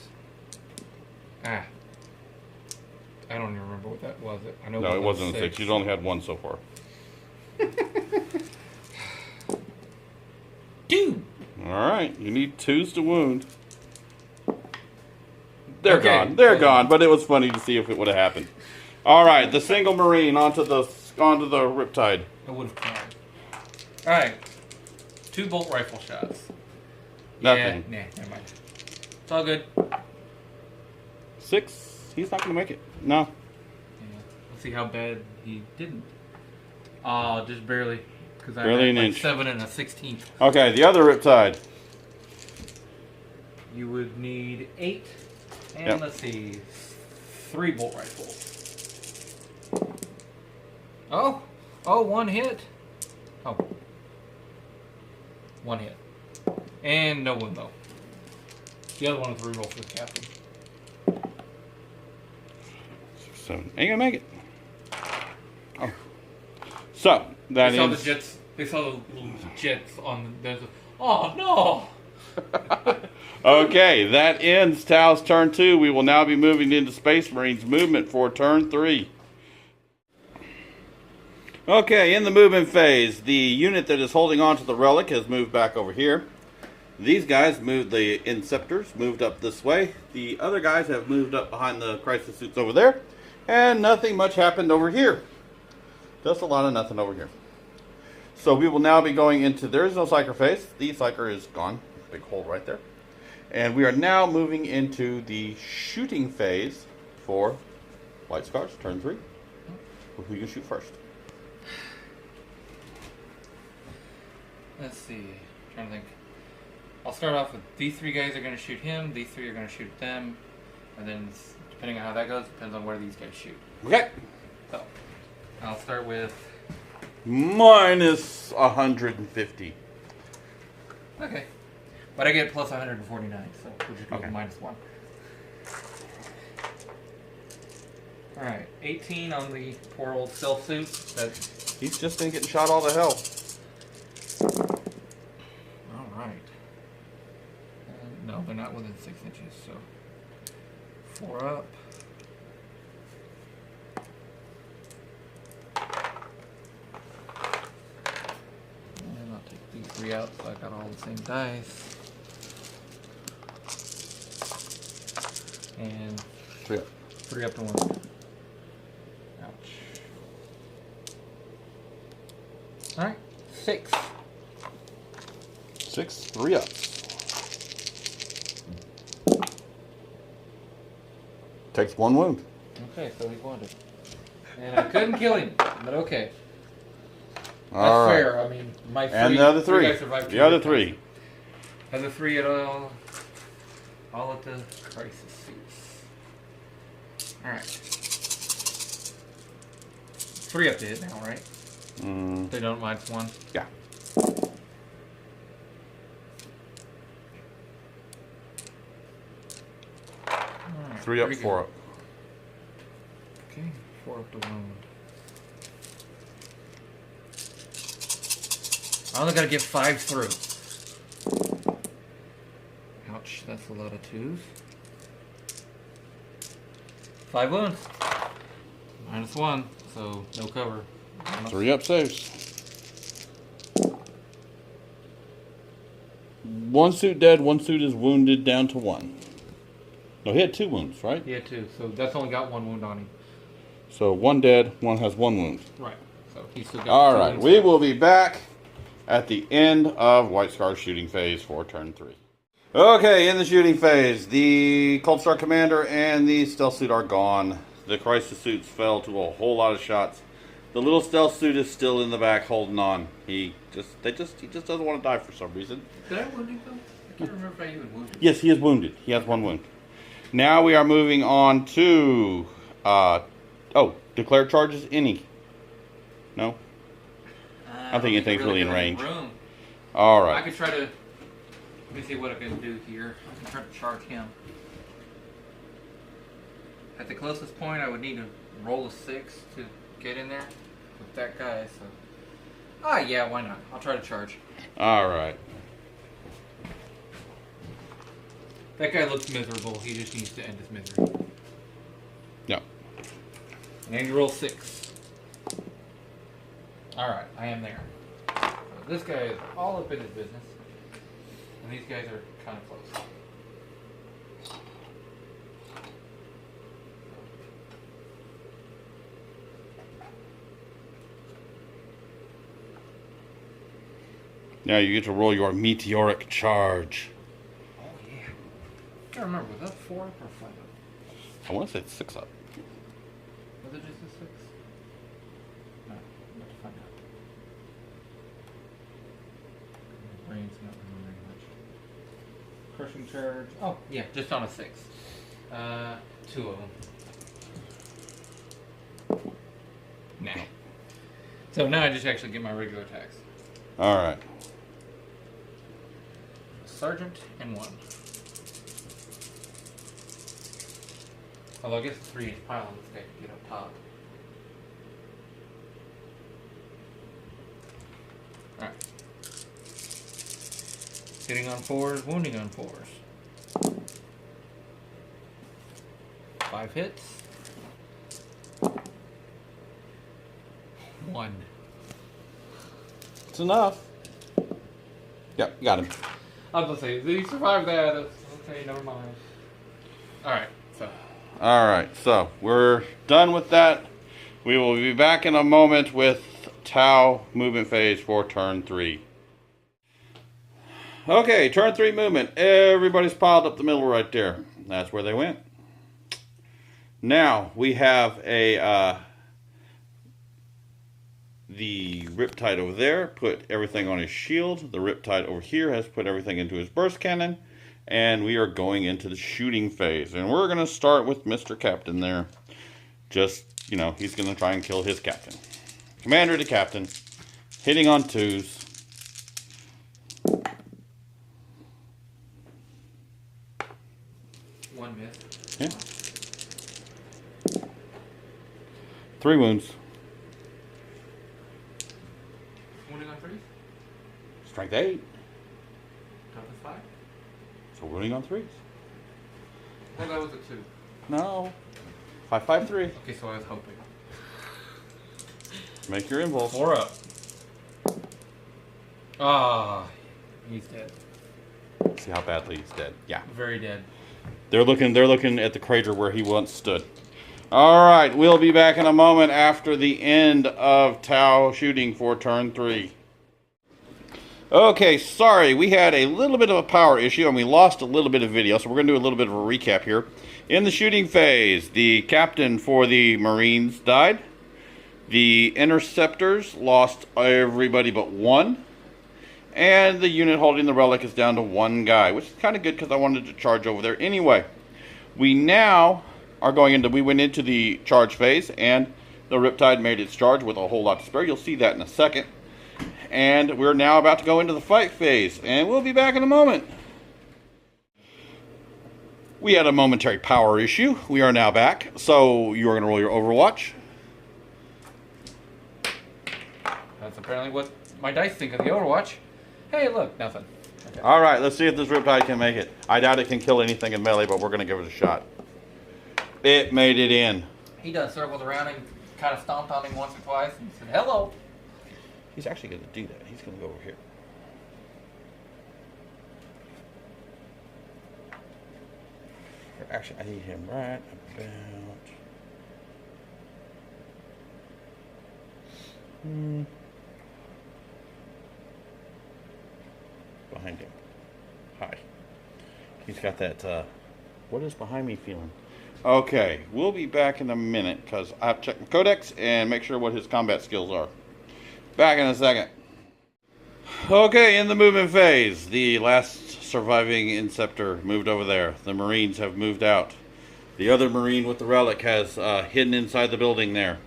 Speaker 2: Ah. I don't even remember what that was. I know
Speaker 1: No, it wasn't a 6. You've only had 1 so far.
Speaker 2: Dude!
Speaker 1: Alright, you need 2s to wound. They're
Speaker 2: Okay.
Speaker 1: gone. They're gone, but it was funny to see if it would have happened. Alright, the single Marine onto the Riptide.
Speaker 2: I would have tried. Alright. 2 bolt rifle shots.
Speaker 1: Nothing.
Speaker 2: Yeah, nah, never mind. It's all good.
Speaker 1: 6? He's not going to make it. No.
Speaker 2: Yeah. Let's see how bad he didn't. Oh, just barely. Because I
Speaker 1: Barely
Speaker 2: had
Speaker 1: an
Speaker 2: like
Speaker 1: inch.
Speaker 2: 7 and a 16th.
Speaker 1: Okay, the other Riptide.
Speaker 2: You would need 8. And
Speaker 1: Yep.
Speaker 2: let's see. 3 bolt rifles. Oh. Oh, 1 hit. Oh. 1 hit. And no one though. The other one was reroll for the captain.
Speaker 1: 6, 7. Ain't going to make it. Oh. So, that
Speaker 2: They saw the
Speaker 1: is...
Speaker 2: jets. They saw the little jets on the. Oh no!
Speaker 1: Okay, that ends Tao's turn 2. We will now be moving into Space Marines movement for turn 3. Okay, in the movement phase, the unit that is holding on to the relic has moved back over here. These guys moved, the Inceptors moved up this way. The other guys have moved up behind the crisis suits over there. And nothing much happened over here. Just a lot of nothing over here. So we will now be going into, there is no Psyker phase. The Psyker is gone. Big hole right there. And we are now moving into the shooting phase for White Scars, turn 3. Who you shoot first?
Speaker 2: Let's see. Trying to think. I'll start off with these 3 guys are going to shoot him. These 3 are going to shoot them, and then depending on how that goes, depends on where these guys shoot.
Speaker 1: Okay.
Speaker 2: So I'll start with.
Speaker 1: Minus 150.
Speaker 2: Okay. But I get plus 149, so we'll just go
Speaker 1: Okay.
Speaker 2: with minus 1. Alright, 18 on the poor old stealth suit. That's
Speaker 1: He's just been getting shot all to hell.
Speaker 2: alright. No, they're not within 6 inches, so 4 up. And I'll take these 3 out so I got all the same dice. And
Speaker 1: 3 up.
Speaker 2: 3 up to 1. Ouch. Alright, 6.
Speaker 1: 6, 3 up. Takes 1 wound.
Speaker 2: Okay, so he's wounded. And I couldn't kill him, but okay. That's
Speaker 1: All right.
Speaker 2: fair. I mean, my 3.
Speaker 1: And the other 3.
Speaker 2: guys survived
Speaker 1: The other 3.
Speaker 2: Other 3 at all at the crisis suits. Alright. 3 up to hit now, right? They don't minus 1.
Speaker 1: Yeah.
Speaker 2: Alright,
Speaker 1: 3 up,
Speaker 2: pretty
Speaker 1: 4
Speaker 2: good.
Speaker 1: up.
Speaker 2: Okay, 4 up to wound. I only gotta get 5 through. Ouch, that's a lot of 2s. 5 wounds. Minus 1, so no cover.
Speaker 1: 3 up saves. 1 suit dead, 1 suit is wounded down to 1. No, he had 2 wounds, right?
Speaker 2: He had 2, so that's only got 1 wound on him.
Speaker 1: So 1 dead, 1 has 1 wound.
Speaker 2: Right, so he's still got 2
Speaker 1: Alright,
Speaker 2: wounds.
Speaker 1: we will be back at the end of White Scar shooting phase for turn 3. Okay, in the shooting phase, the Cold Star Commander and the Stealth Suit are gone. The Crisis Suits fell to a whole lot of shots. The little Stealth Suit is still in the back holding on. He just doesn't want to die for some reason.
Speaker 2: Did I wound him though? I can't remember if I even wounded him.
Speaker 1: Yes, he is wounded. He has one wound. Now we are moving on to, declare charges any. No? I don't think anything's really in range.
Speaker 2: Room.
Speaker 1: All right.
Speaker 2: I could try to. Let me see what I can do here. I can try to charge him. At the closest point, I would need to roll a 6 to get in there with that guy. So, yeah, why not? I'll try to charge.
Speaker 1: All right.
Speaker 2: That guy looks miserable. He just needs to end his misery.
Speaker 1: Yeah.
Speaker 2: And you roll 6. All right, I am there. So this guy is all up in his business. And these guys are kind of close.
Speaker 1: Now you get to roll your meteoric charge.
Speaker 2: Oh, yeah. I can't remember. Was that 4 up or 5 up?
Speaker 1: I want to say it's 6 up.
Speaker 2: Was it just a 6? No, I'm about to find out. My brain's not remembering much. Crushing charge. Oh, yeah, just on a 6. 2 of them. Nah. So now I just actually get my regular attacks.
Speaker 1: All right.
Speaker 2: Sergeant and 1. Although I guess the 3-inch pile on this guy can get up top. Alright. Hitting on 4s, wounding on 4s. 5 hits. 1.
Speaker 1: It's enough. Yep, you got him.
Speaker 2: I was gonna say, he survived that. Okay, never mind. Alright, so.
Speaker 1: Alright, so we're done with that. We will be back in a moment with Tau movement phase for turn 3. Okay, turn 3 movement. Everybody's piled up the middle right there. That's where they went. Now we have the Riptide over there put everything on his shield. The Riptide over here has put everything into his burst cannon. And we are going into the shooting phase. And we're going to start with Mr. Captain there. Just, he's going to try and kill his captain. Commander to captain. Hitting on 2s.
Speaker 2: One miss.
Speaker 1: Yeah. 3 wounds.
Speaker 2: Wounding on 3s?
Speaker 1: Strength 8.
Speaker 2: Toughness 5?
Speaker 1: So wounding on 3s.
Speaker 2: Well, that was a 2.
Speaker 1: No. 5, 5, 3.
Speaker 2: Okay, so I was hoping.
Speaker 1: Make your impulse.
Speaker 2: 4 up. Ah, he's dead.
Speaker 1: See how badly he's dead. Yeah.
Speaker 2: Very dead.
Speaker 1: They're looking at the crater where he once stood. Alright, we'll be back in a moment after the end of Tau shooting for turn 3. Okay, sorry, we had a little bit of a power issue and we lost a little bit of video, so we're going to do a little bit of a recap here. In the shooting phase, the captain for the Marines died. The interceptors lost everybody but 1. And the unit holding the relic is down to 1 guy, which is kind of good because I wanted to charge over there anyway. We now are we went into the charge phase, and the Riptide made its charge with a whole lot to spare. You'll see that in a second. And we're now about to go into the fight phase, and we'll be back in a moment. We had a momentary power issue. We are now back, so you are going to roll your Overwatch.
Speaker 2: That's apparently what my dice think of the Overwatch. Hey, look, nothing. Okay.
Speaker 1: Alright, let's see if this Riptide can make it. I doubt it can kill anything in melee, but we're going to give it a shot. It made it in.
Speaker 2: He done circled around him, kind of stomped on him once or twice, and said, hello.
Speaker 1: He's actually going to do that. He's going to go over here. Actually, I need him right about... behind him. Hi. He's got that, what is behind me feeling? Okay, we'll be back in a minute because I have to check my Codex and make sure what his combat skills are. Back in a second. Okay, in the movement phase, the last surviving Inceptor moved over there. The Marines have moved out. The other Marine with the relic has hidden inside the building there.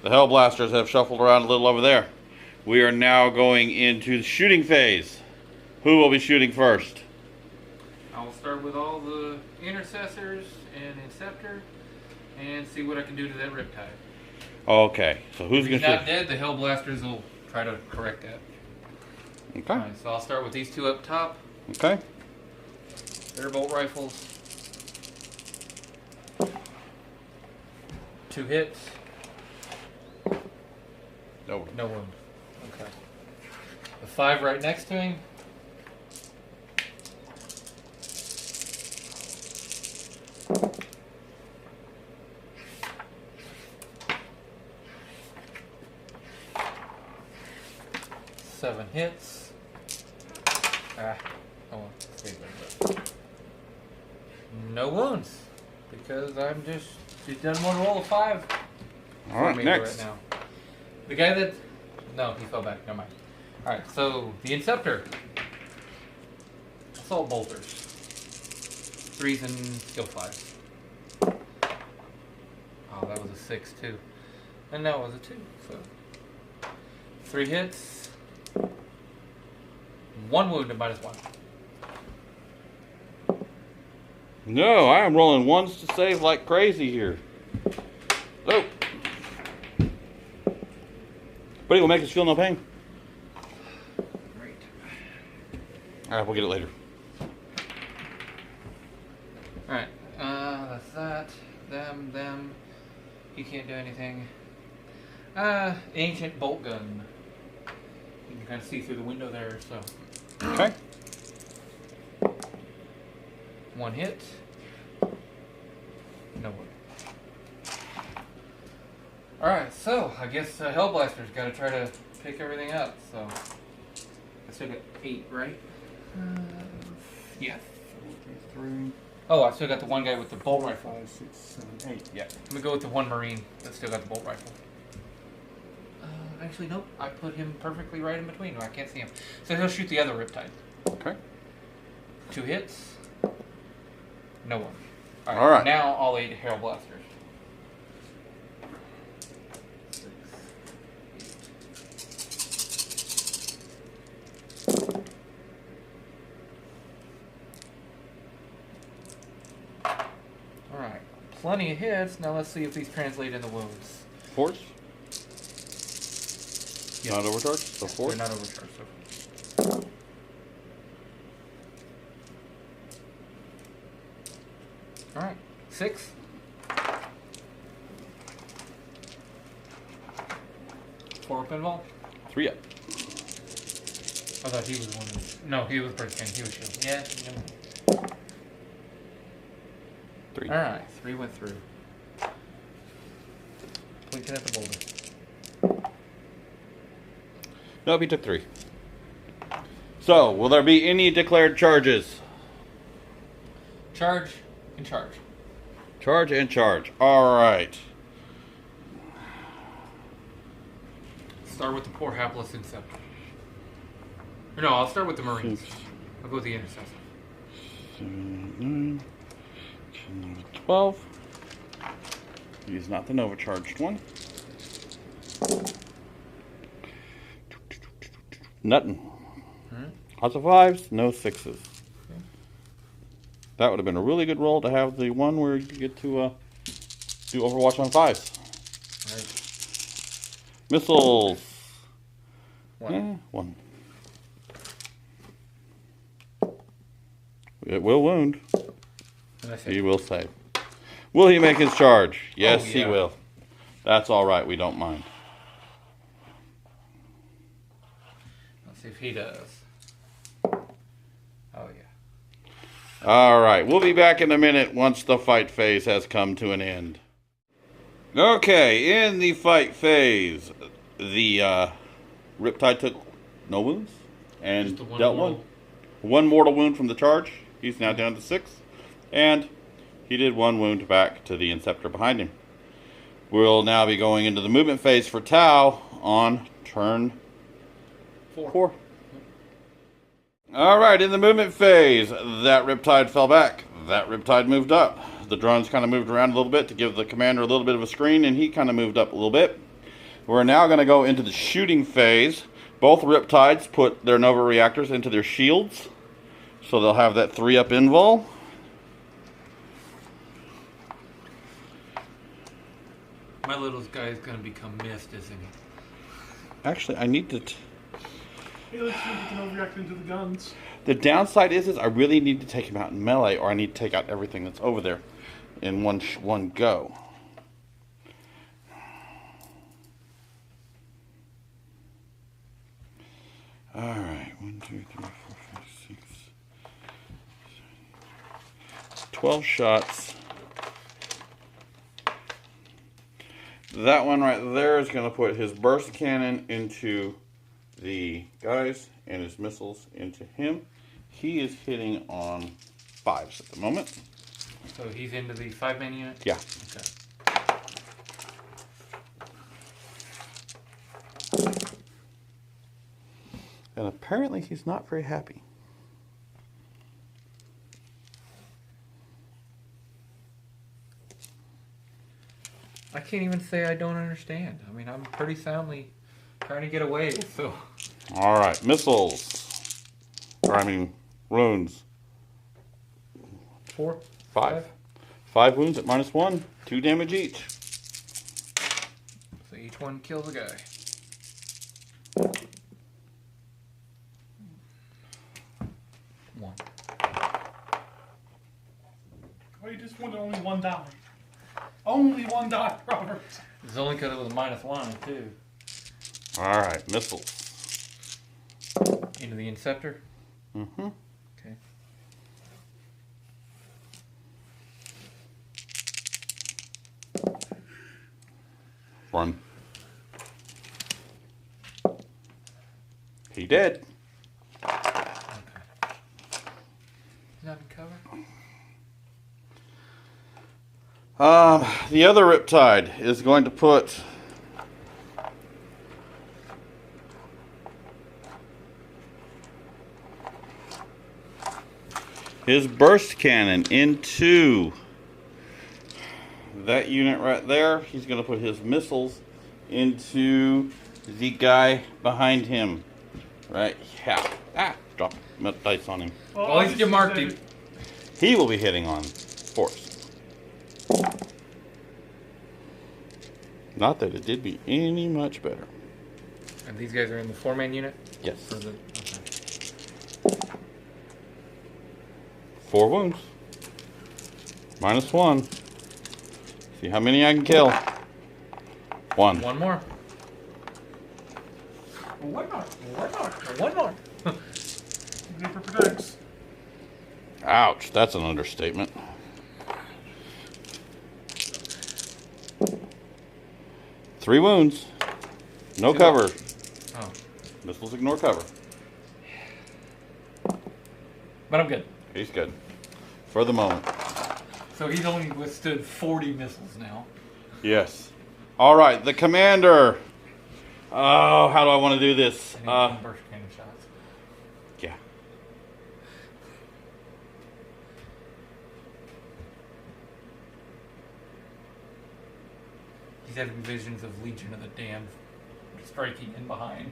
Speaker 1: The Hellblasters have shuffled around a little over there. We are now going into the shooting phase. Who will be shooting first?
Speaker 2: I'll start with all the Intercessors and Inceptor and see what I can do to that Riptide.
Speaker 1: Okay, so who's
Speaker 2: If
Speaker 1: going to shoot?
Speaker 2: he's not dead, the Hellblasters will try to correct that.
Speaker 1: Okay.
Speaker 2: Alright, so I'll start with these two up top.
Speaker 1: Okay.
Speaker 2: Airbolt rifles. 2 hits.
Speaker 1: No.
Speaker 2: No wound. Okay. The 5 right next to him. Seven hits. Oh, no wounds because she doesn't want to roll a 5.
Speaker 1: All right,
Speaker 2: for me
Speaker 1: next.
Speaker 2: Right now. The guy that he fell back. Never mind. All right, so the Inceptor. Assault bolters. 3s and skill 5s. Oh, that was a 6 too, and that was a 2. So 3 hits. 1 wound and -1.
Speaker 1: No, I am rolling ones to save like crazy here. Oh. But it will make us feel no pain.
Speaker 2: Great.
Speaker 1: Alright, we'll get it later.
Speaker 2: Alright, that's that. Them. He can't do anything. Ancient bolt gun. You can kind of see through the window there, so.
Speaker 1: Okay.
Speaker 2: 1 hit. No wound. Alright, so I guess Hellblaster's got to try to pick everything up, so. I still got 8, right? Yeah.
Speaker 3: 4, 3,
Speaker 2: Oh, I still got the one guy with the bolt rifle.
Speaker 3: 5, 6, 7, 8.
Speaker 2: Yeah. I'm gonna go with the one Marine that still got the bolt rifle. Actually, nope. I put him perfectly right in between. I can't see him. So he'll shoot the other Riptide.
Speaker 1: Okay. 2
Speaker 2: hits. No one.
Speaker 1: All right.
Speaker 2: Now I'll 8 Herald Blasters. 6, 8. Alright. Plenty of hits. Now let's see if these translate into wounds.
Speaker 1: 4s?
Speaker 2: Yes.
Speaker 1: Not overcharged? So 4?
Speaker 2: They're not overcharged. So. Alright. 6. 4 pinball.
Speaker 1: 3 up.
Speaker 2: I thought he was one. No, he was first game. He was shield. Yeah.
Speaker 1: 3.
Speaker 2: Alright. 3 went through. Blinking at the boulder.
Speaker 1: Nope, he took 3. So, will there be any declared charges?
Speaker 2: Charge and charge.
Speaker 1: Charge and charge. Alright.
Speaker 2: Start with the poor hapless Inceptor. Or no, I'll start with the Marines. I'll go with the Intercessor.
Speaker 1: 7, 9, 10, 12. He's not the Nova charged one. Nothing. Lots of 5s, no 6s. That would have been a really good roll to have the one where you get to do Overwatch on 5s.
Speaker 2: Right.
Speaker 1: Missiles.
Speaker 2: 1.
Speaker 1: 1. It will wound. He will save. Will he make his charge? Yes, he will. That's all right. We don't mind.
Speaker 2: Let's see if he does. Oh, yeah.
Speaker 1: All right. We'll be back in a minute once the fight phase has come to an end. Okay. In the fight phase, the Riptide took no wounds and
Speaker 2: Just the one
Speaker 1: dealt
Speaker 2: mortal.
Speaker 1: one mortal wound from the charge. He's now down to 6. And he did 1 wound back to the Inceptor behind him. We'll now be going into the movement phase for Tau on turn 4. Alright, in the movement phase, that Riptide fell back. That Riptide moved up. The drones kind of moved around a little bit to give the commander a little bit of a screen, and he kind of moved up a little bit. We're now going to go into the shooting phase. Both Riptides put their Nova reactors into their shields, so they'll have that 3-up invul.
Speaker 2: My little guy is going to become mist, isn't he?
Speaker 1: Actually, I need to...
Speaker 3: Hey, let's see if we can overreact into the guns.
Speaker 1: The downside is I really need to take him out in melee, or I need to take out everything that's over there in one go. Alright, 1, 2, 3, 4, 5, 6, 12 shots. That one right there is going to put his burst cannon into the guys and his missiles into him. He is hitting on 5s at the moment.
Speaker 2: So he's into the 5-man unit?
Speaker 1: Yeah.
Speaker 2: Okay.
Speaker 1: And apparently he's not very happy.
Speaker 2: I can't even say I don't understand. I mean, I'm pretty soundly trying to get away, so...
Speaker 1: Alright, missiles. Or, I mean, wounds.
Speaker 2: 4?
Speaker 1: 5. 5 wounds at -1. 2 damage each.
Speaker 2: So each one kills a guy. One.
Speaker 3: Oh, you just wanted only 1 die. Only 1 die, Robert.
Speaker 2: It's only because it was a -1, too.
Speaker 1: Alright, missiles.
Speaker 2: Into the Inceptor?
Speaker 1: Mm-hmm.
Speaker 2: Okay.
Speaker 1: Run. He did.
Speaker 2: Okay. He's not in cover?
Speaker 1: The other Riptide is going to put his burst cannon into that unit right there. He's going to put his missiles into the guy behind him. Right? Yeah. Ah! Drop dice on him.
Speaker 2: Oh, he's get marked him.
Speaker 1: He will be hitting on 4s. Not that it did be any much better.
Speaker 2: And these guys are in the 4-man unit?
Speaker 1: Yes.
Speaker 2: For the, okay.
Speaker 1: 4 wounds. -1. See how many I can kill. 1.
Speaker 2: One more.
Speaker 3: One more. One more.
Speaker 2: One more.
Speaker 3: Ready for Codex.
Speaker 1: Ouch, that's an understatement. Three wounds. No cover.
Speaker 2: Oh.
Speaker 1: Missiles ignore cover.
Speaker 2: But I'm good.
Speaker 1: He's good. For the moment.
Speaker 2: So he's only withstood 40 missiles now.
Speaker 1: Yes. Alright, the commander. Oh, how do I want to do this?
Speaker 2: And he's doing burst cannon shots.
Speaker 1: Yeah.
Speaker 2: He's having visions of Legion of the Damned striking in behind.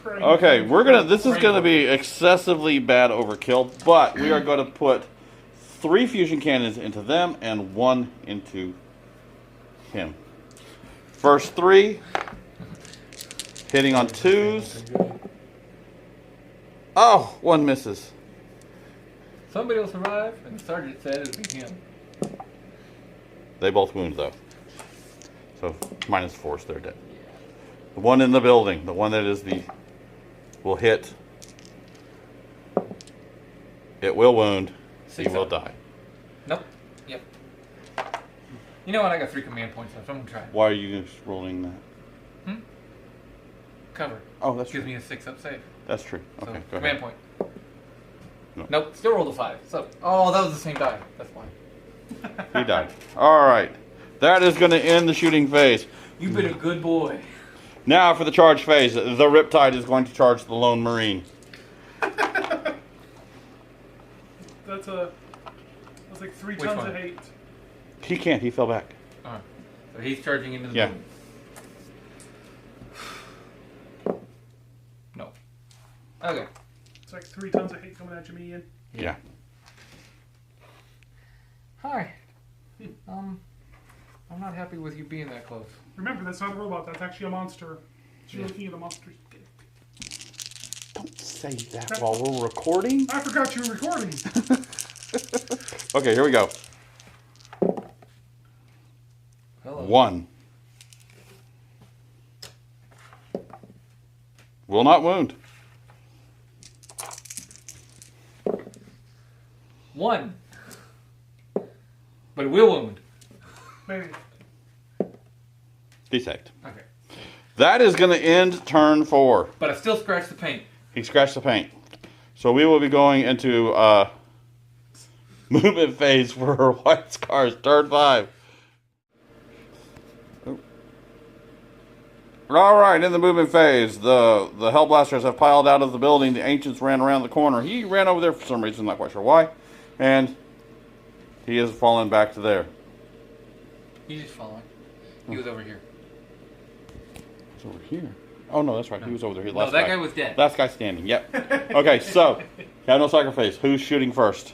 Speaker 1: Okay, this is gonna be excessively bad overkill, but we are gonna put 3 fusion cannons into them and 1 into him. First 3 hitting on 2s. Oh, 1 misses.
Speaker 2: Somebody will survive, and the sergeant said it would be him.
Speaker 1: They both wound though. So -4, so they're dead. The one in the building, the one that is will hit. It will wound. He will die.
Speaker 2: Nope. Yep. You know what? I got 3 command points left. I'm gonna try.
Speaker 1: Why are you just rolling that?
Speaker 2: Cover.
Speaker 1: Oh, that's
Speaker 2: Gives
Speaker 1: true.
Speaker 2: me a 6-up save.
Speaker 1: That's true.
Speaker 2: So,
Speaker 1: Okay, go
Speaker 2: command
Speaker 1: ahead.
Speaker 2: point. Nope, still rolled a 5. So, oh, that was the same die. That's why.
Speaker 1: He died. Alright. That is going to end the shooting phase.
Speaker 2: You've been a good boy.
Speaker 1: Now for the charge phase. The Riptide is going to charge the Lone Marine.
Speaker 3: That's like 3
Speaker 2: Which
Speaker 3: tons
Speaker 2: one?
Speaker 3: of hate.
Speaker 1: He can't. He fell back.
Speaker 2: Alright. So he's charging into the
Speaker 1: Yeah.
Speaker 2: boom. No. Okay.
Speaker 3: It's like 3 tons of hate coming at you, Ian.
Speaker 1: Yeah.
Speaker 2: Hi. I'm not happy with you being that close.
Speaker 3: Remember, that's not a robot. That's actually a monster. You're looking at a monster.
Speaker 1: Don't say that while we're recording.
Speaker 3: I forgot you were recording.
Speaker 1: Okay, here we go.
Speaker 2: Hello.
Speaker 1: 1. Will not wound.
Speaker 2: 1. But it will wound.
Speaker 3: Maybe.
Speaker 1: He saved.
Speaker 2: Okay.
Speaker 1: That is going to end turn 4.
Speaker 2: But I still scratched the paint.
Speaker 1: He scratched the paint. So we will be going into movement phase for White Scars, turn 5. Alright, in the movement phase, the Hellblasters have piled out of the building. The Ancients ran around the corner. He ran over there for some reason, not quite sure why. And he has fallen back to there.
Speaker 2: He's just following. He was over here.
Speaker 1: He's over here. Oh, no, that's right. He was over there.
Speaker 2: No, that guy was dead.
Speaker 1: Last guy standing, yep. Okay, so, have no sacrifice. Who's shooting first?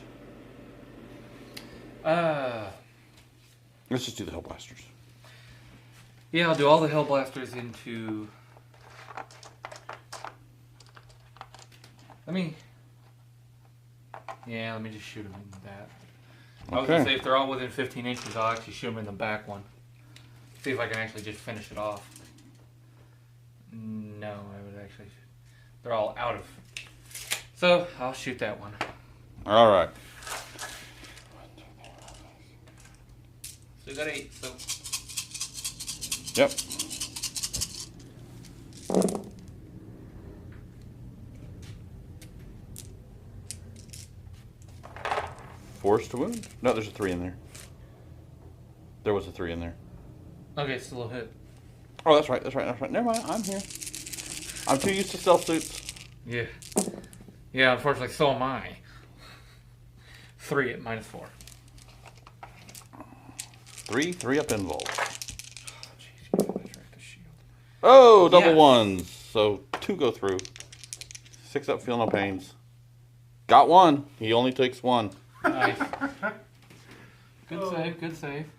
Speaker 2: Uh,
Speaker 1: Let's just do the Hellblasters.
Speaker 2: yeah, I'll do all the Hellblasters into... Let me just shoot them in that. I was going to say, if they're all within 15 inches, I'll actually shoot them in the back one. See if I can actually just finish it off. No, I would actually... They're all out of... So, I'll shoot that one.
Speaker 1: Alright.
Speaker 2: So we got 8, so...
Speaker 1: Yep. Forced to wound? No, there's a 3 in there. There was a 3 in there.
Speaker 2: Okay, still a hit.
Speaker 1: Oh, that's right. Never mind, I'm here. I'm too used to stealth suits.
Speaker 2: Yeah. Yeah, unfortunately, so am I. 3 at -4.
Speaker 1: 3 up involved.
Speaker 2: Jeez, you guys are at the shield.
Speaker 1: Oh, double
Speaker 2: Yes.
Speaker 1: 1s. So 2 go through. 6 up, feel no pains. Got 1. He only takes 1.
Speaker 2: Nice. Good save.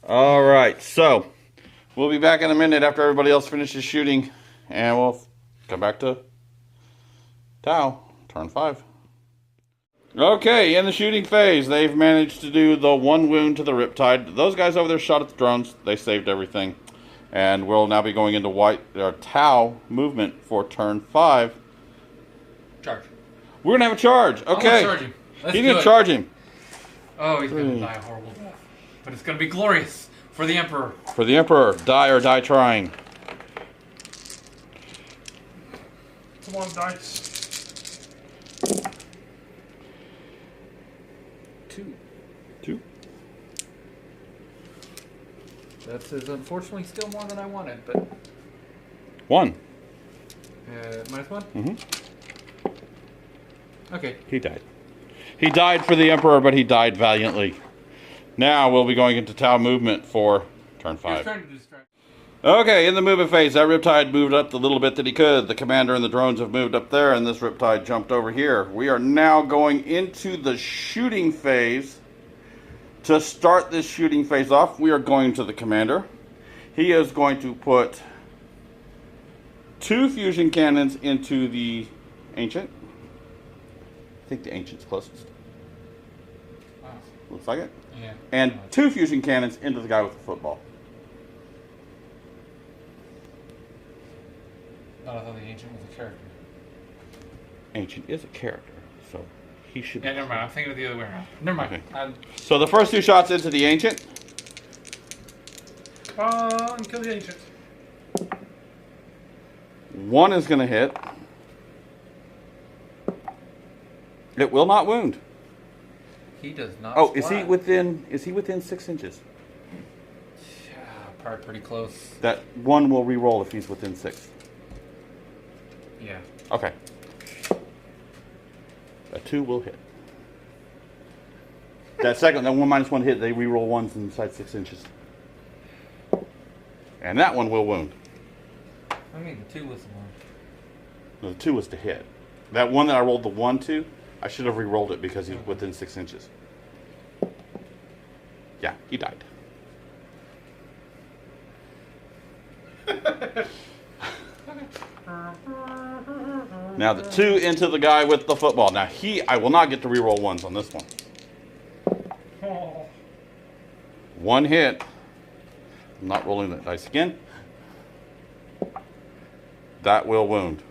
Speaker 1: Alright, so we'll be back in a minute after everybody else finishes shooting. And we'll come back to Tau, turn 5. Okay, in the shooting phase, they've managed to do the 1 wound to the Riptide. Those guys over there shot at the drones. They saved everything. And we'll now be going into Tau movement for turn 5.
Speaker 2: Charge.
Speaker 1: We're going to have a charge. Okay.
Speaker 2: Charge him. Let's
Speaker 1: He's
Speaker 2: do
Speaker 1: going to
Speaker 2: it.
Speaker 1: charge him.
Speaker 2: Oh, he's going
Speaker 1: 3.
Speaker 2: to die a horrible death. But it's going to be glorious for the Emperor.
Speaker 1: For the Emperor, die or die trying.
Speaker 3: Come on, dice.
Speaker 2: 2. That's unfortunately still more than I wanted, but...
Speaker 1: 1.
Speaker 2: -1?
Speaker 1: Mm-hmm.
Speaker 2: Okay.
Speaker 1: He died. He died for the Emperor, but he died valiantly. Now we'll be going into Tau movement for turn
Speaker 2: He was
Speaker 1: 5.
Speaker 2: trying to distract.
Speaker 1: Okay, in the movement phase, that Riptide moved up the little bit that he could. The commander and the drones have moved up there, and this Riptide jumped over here. We are now going into the shooting phase. To start this shooting phase off, we are going to the commander. He is going to put 2 fusion cannons into the Ancient. I think the Ancient's closest.
Speaker 2: Wow.
Speaker 1: Looks like it.
Speaker 2: Yeah.
Speaker 1: And 2 fusion cannons into the guy with the football.
Speaker 2: Oh, I thought the Ancient was a character.
Speaker 1: Ancient is a character, so he should be.
Speaker 2: Yeah, never mind. I'm thinking of the other way around. Never mind.
Speaker 1: Okay. So the first 2 shots into the Ancient.
Speaker 3: And kill the Ancient.
Speaker 1: 1 is going to hit. It will not wound.
Speaker 2: He does not.
Speaker 1: Oh, is he
Speaker 2: splat.
Speaker 1: within? Is he within 6 inches?
Speaker 2: Yeah, probably pretty close.
Speaker 1: That one will re-roll if he's within 6.
Speaker 2: Yeah.
Speaker 1: Okay. A 2 will hit. That 1 minus 1 hit, they re-roll ones inside 6 inches. And that one will wound.
Speaker 2: I mean, the 2 was the one.
Speaker 1: No, the 2 was to hit. That one that I rolled the 1 to, I should have re-rolled it because he's within 6 inches. Yeah, he died. Now the 2 into the guy with the football. Now I will not get to re-roll ones on this one.
Speaker 3: Oh.
Speaker 1: 1 hit. I'm not rolling that dice again. That will wound.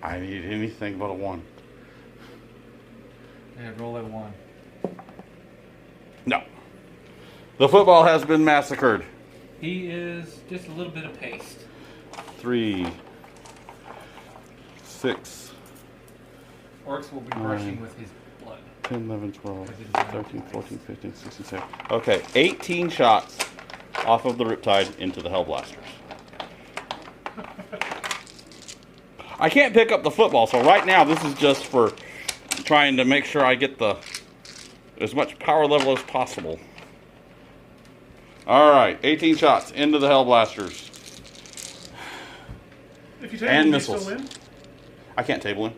Speaker 1: I need anything but a 1.
Speaker 2: Yeah, roll that 1.
Speaker 1: No. The football has been massacred.
Speaker 2: He is just a little bit of paste.
Speaker 1: 3, 6,
Speaker 2: Orcs will be brushing with his blood.
Speaker 1: 10, 11, 12, 13, 14, 15, 16, 17. Okay, 18 shots off of the Riptide into the Hellblasters. I can't pick up the football, so right now this is just for trying to make sure I get as much power level as possible. Alright, 18 shots into the Hellblasters.
Speaker 3: If you take
Speaker 1: And
Speaker 3: him,
Speaker 1: missiles.
Speaker 3: still in?
Speaker 1: I can't table him.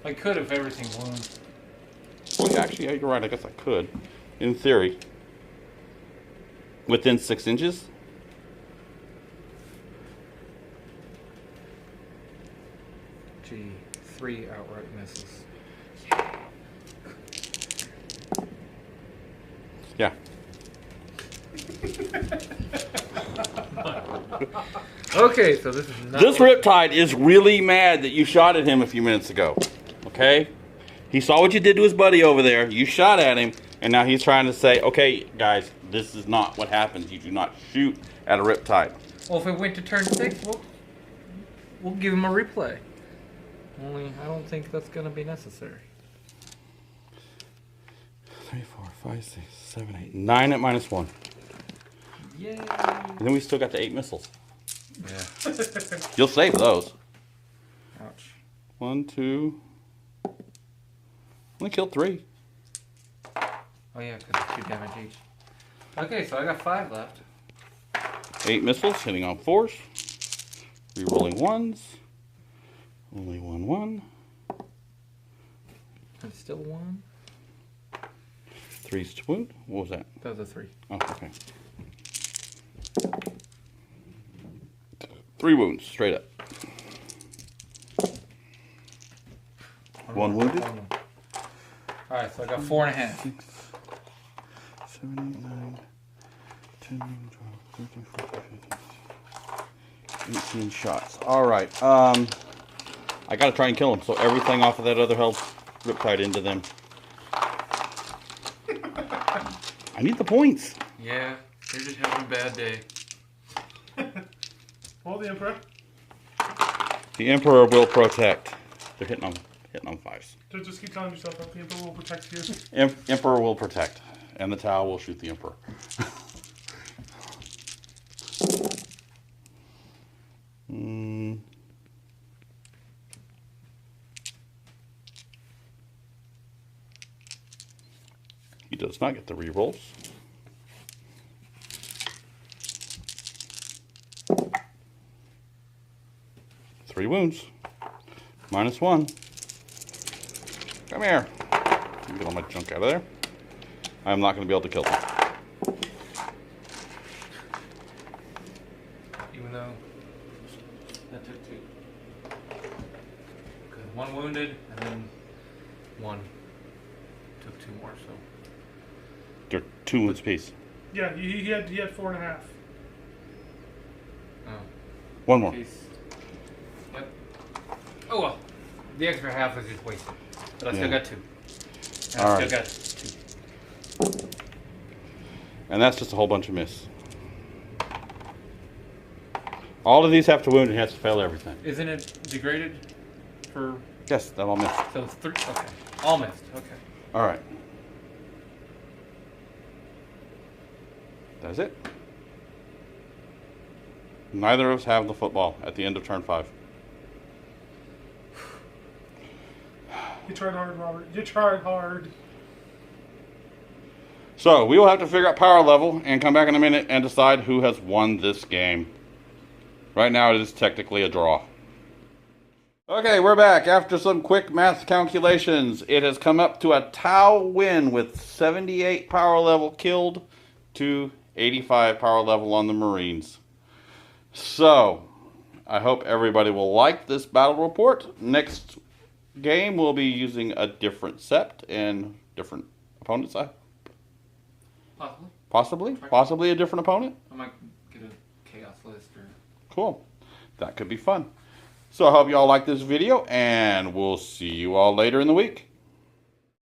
Speaker 2: I could if everything wound.
Speaker 1: Well, yeah, actually, yeah, you're right. I guess I could, in theory. Within 6 inches?
Speaker 2: Gee, 3 outright misses.
Speaker 1: Yeah.
Speaker 2: Okay, so this is not.
Speaker 1: This Riptide is really mad that you shot at him a few minutes ago. Okay? He saw what you did to his buddy over there. You shot at him, and now he's trying to say, okay, guys, this is not what happens. You do not shoot at a Riptide.
Speaker 2: Well, if it went to turn 6, we'll give him a replay. Only, I don't think that's going to be necessary.
Speaker 1: 3, 4, 5, 6, 7, 8, 9 at -1.
Speaker 2: Yay!
Speaker 1: And then we still got the 8 missiles.
Speaker 2: Yeah.
Speaker 1: You'll save those.
Speaker 2: Ouch.
Speaker 1: 1, 2. Only killed 3.
Speaker 2: Oh yeah, because it's 2 damage each. Okay, so I got 5 left.
Speaker 1: 8 missiles hitting on 4s. Rerolling 1s. Only 1, 1.
Speaker 2: And still 1.
Speaker 1: 3s to wound. What was that?
Speaker 2: That was a 3.
Speaker 1: Oh, okay. 3 wounds, straight up. 1 wounded.
Speaker 2: Alright, so I got 4.5.
Speaker 1: 6, 7, 8, 9, 10, 12, 13, 14, 15, 18 shots. Alright, I gotta try and kill him, so everything off of that other health Riptide into them. I need the points.
Speaker 2: Yeah, you're just having a bad day.
Speaker 3: Well, the Emperor.
Speaker 1: The Emperor will protect. They're hitting on 5s.
Speaker 3: Just keep telling yourself that the Emperor will protect you.
Speaker 1: Emperor will protect, and the Tau will shoot the Emperor. He does not get the rerolls. Three wounds. -1. Come here. Get all my junk out of there. I'm not going to be able to kill him.
Speaker 2: Even though that took 2. Good. 1 wounded, and then 1 took 2 more, so.
Speaker 1: They're 2 wounds apiece.
Speaker 3: Yeah, he had 4.5.
Speaker 2: Oh.
Speaker 1: 1 more.
Speaker 2: Piece. Yep. Oh well. The extra half was just wasted. But I still
Speaker 1: Yeah.
Speaker 2: got 2. And
Speaker 1: All
Speaker 2: I
Speaker 1: right.
Speaker 2: still got 2.
Speaker 1: And that's just a whole bunch of miss. All of these have to wound and has to fail everything.
Speaker 2: Isn't it degraded for...
Speaker 1: Yes, that all missed.
Speaker 2: So it's 3. Okay. All missed. Okay.
Speaker 1: All right. That's it. Neither of us have the football at the end of turn 5.
Speaker 3: You tried hard, Robert. You tried hard.
Speaker 1: So we will have to figure out power level and come back in a minute and decide who has won this game. Right now it is technically a draw. Okay, we're back. After some quick math calculations, it has come up to a Tau win with 78 power level killed to 85 power level on the Marines. So, I hope everybody will like this battle report. Next game, we'll be using a different sept and different opponents. Possibly a different opponent.
Speaker 2: I might get a chaos list or...
Speaker 1: Cool. That could be fun. So I hope you all like this video, and we'll see you all later in the week.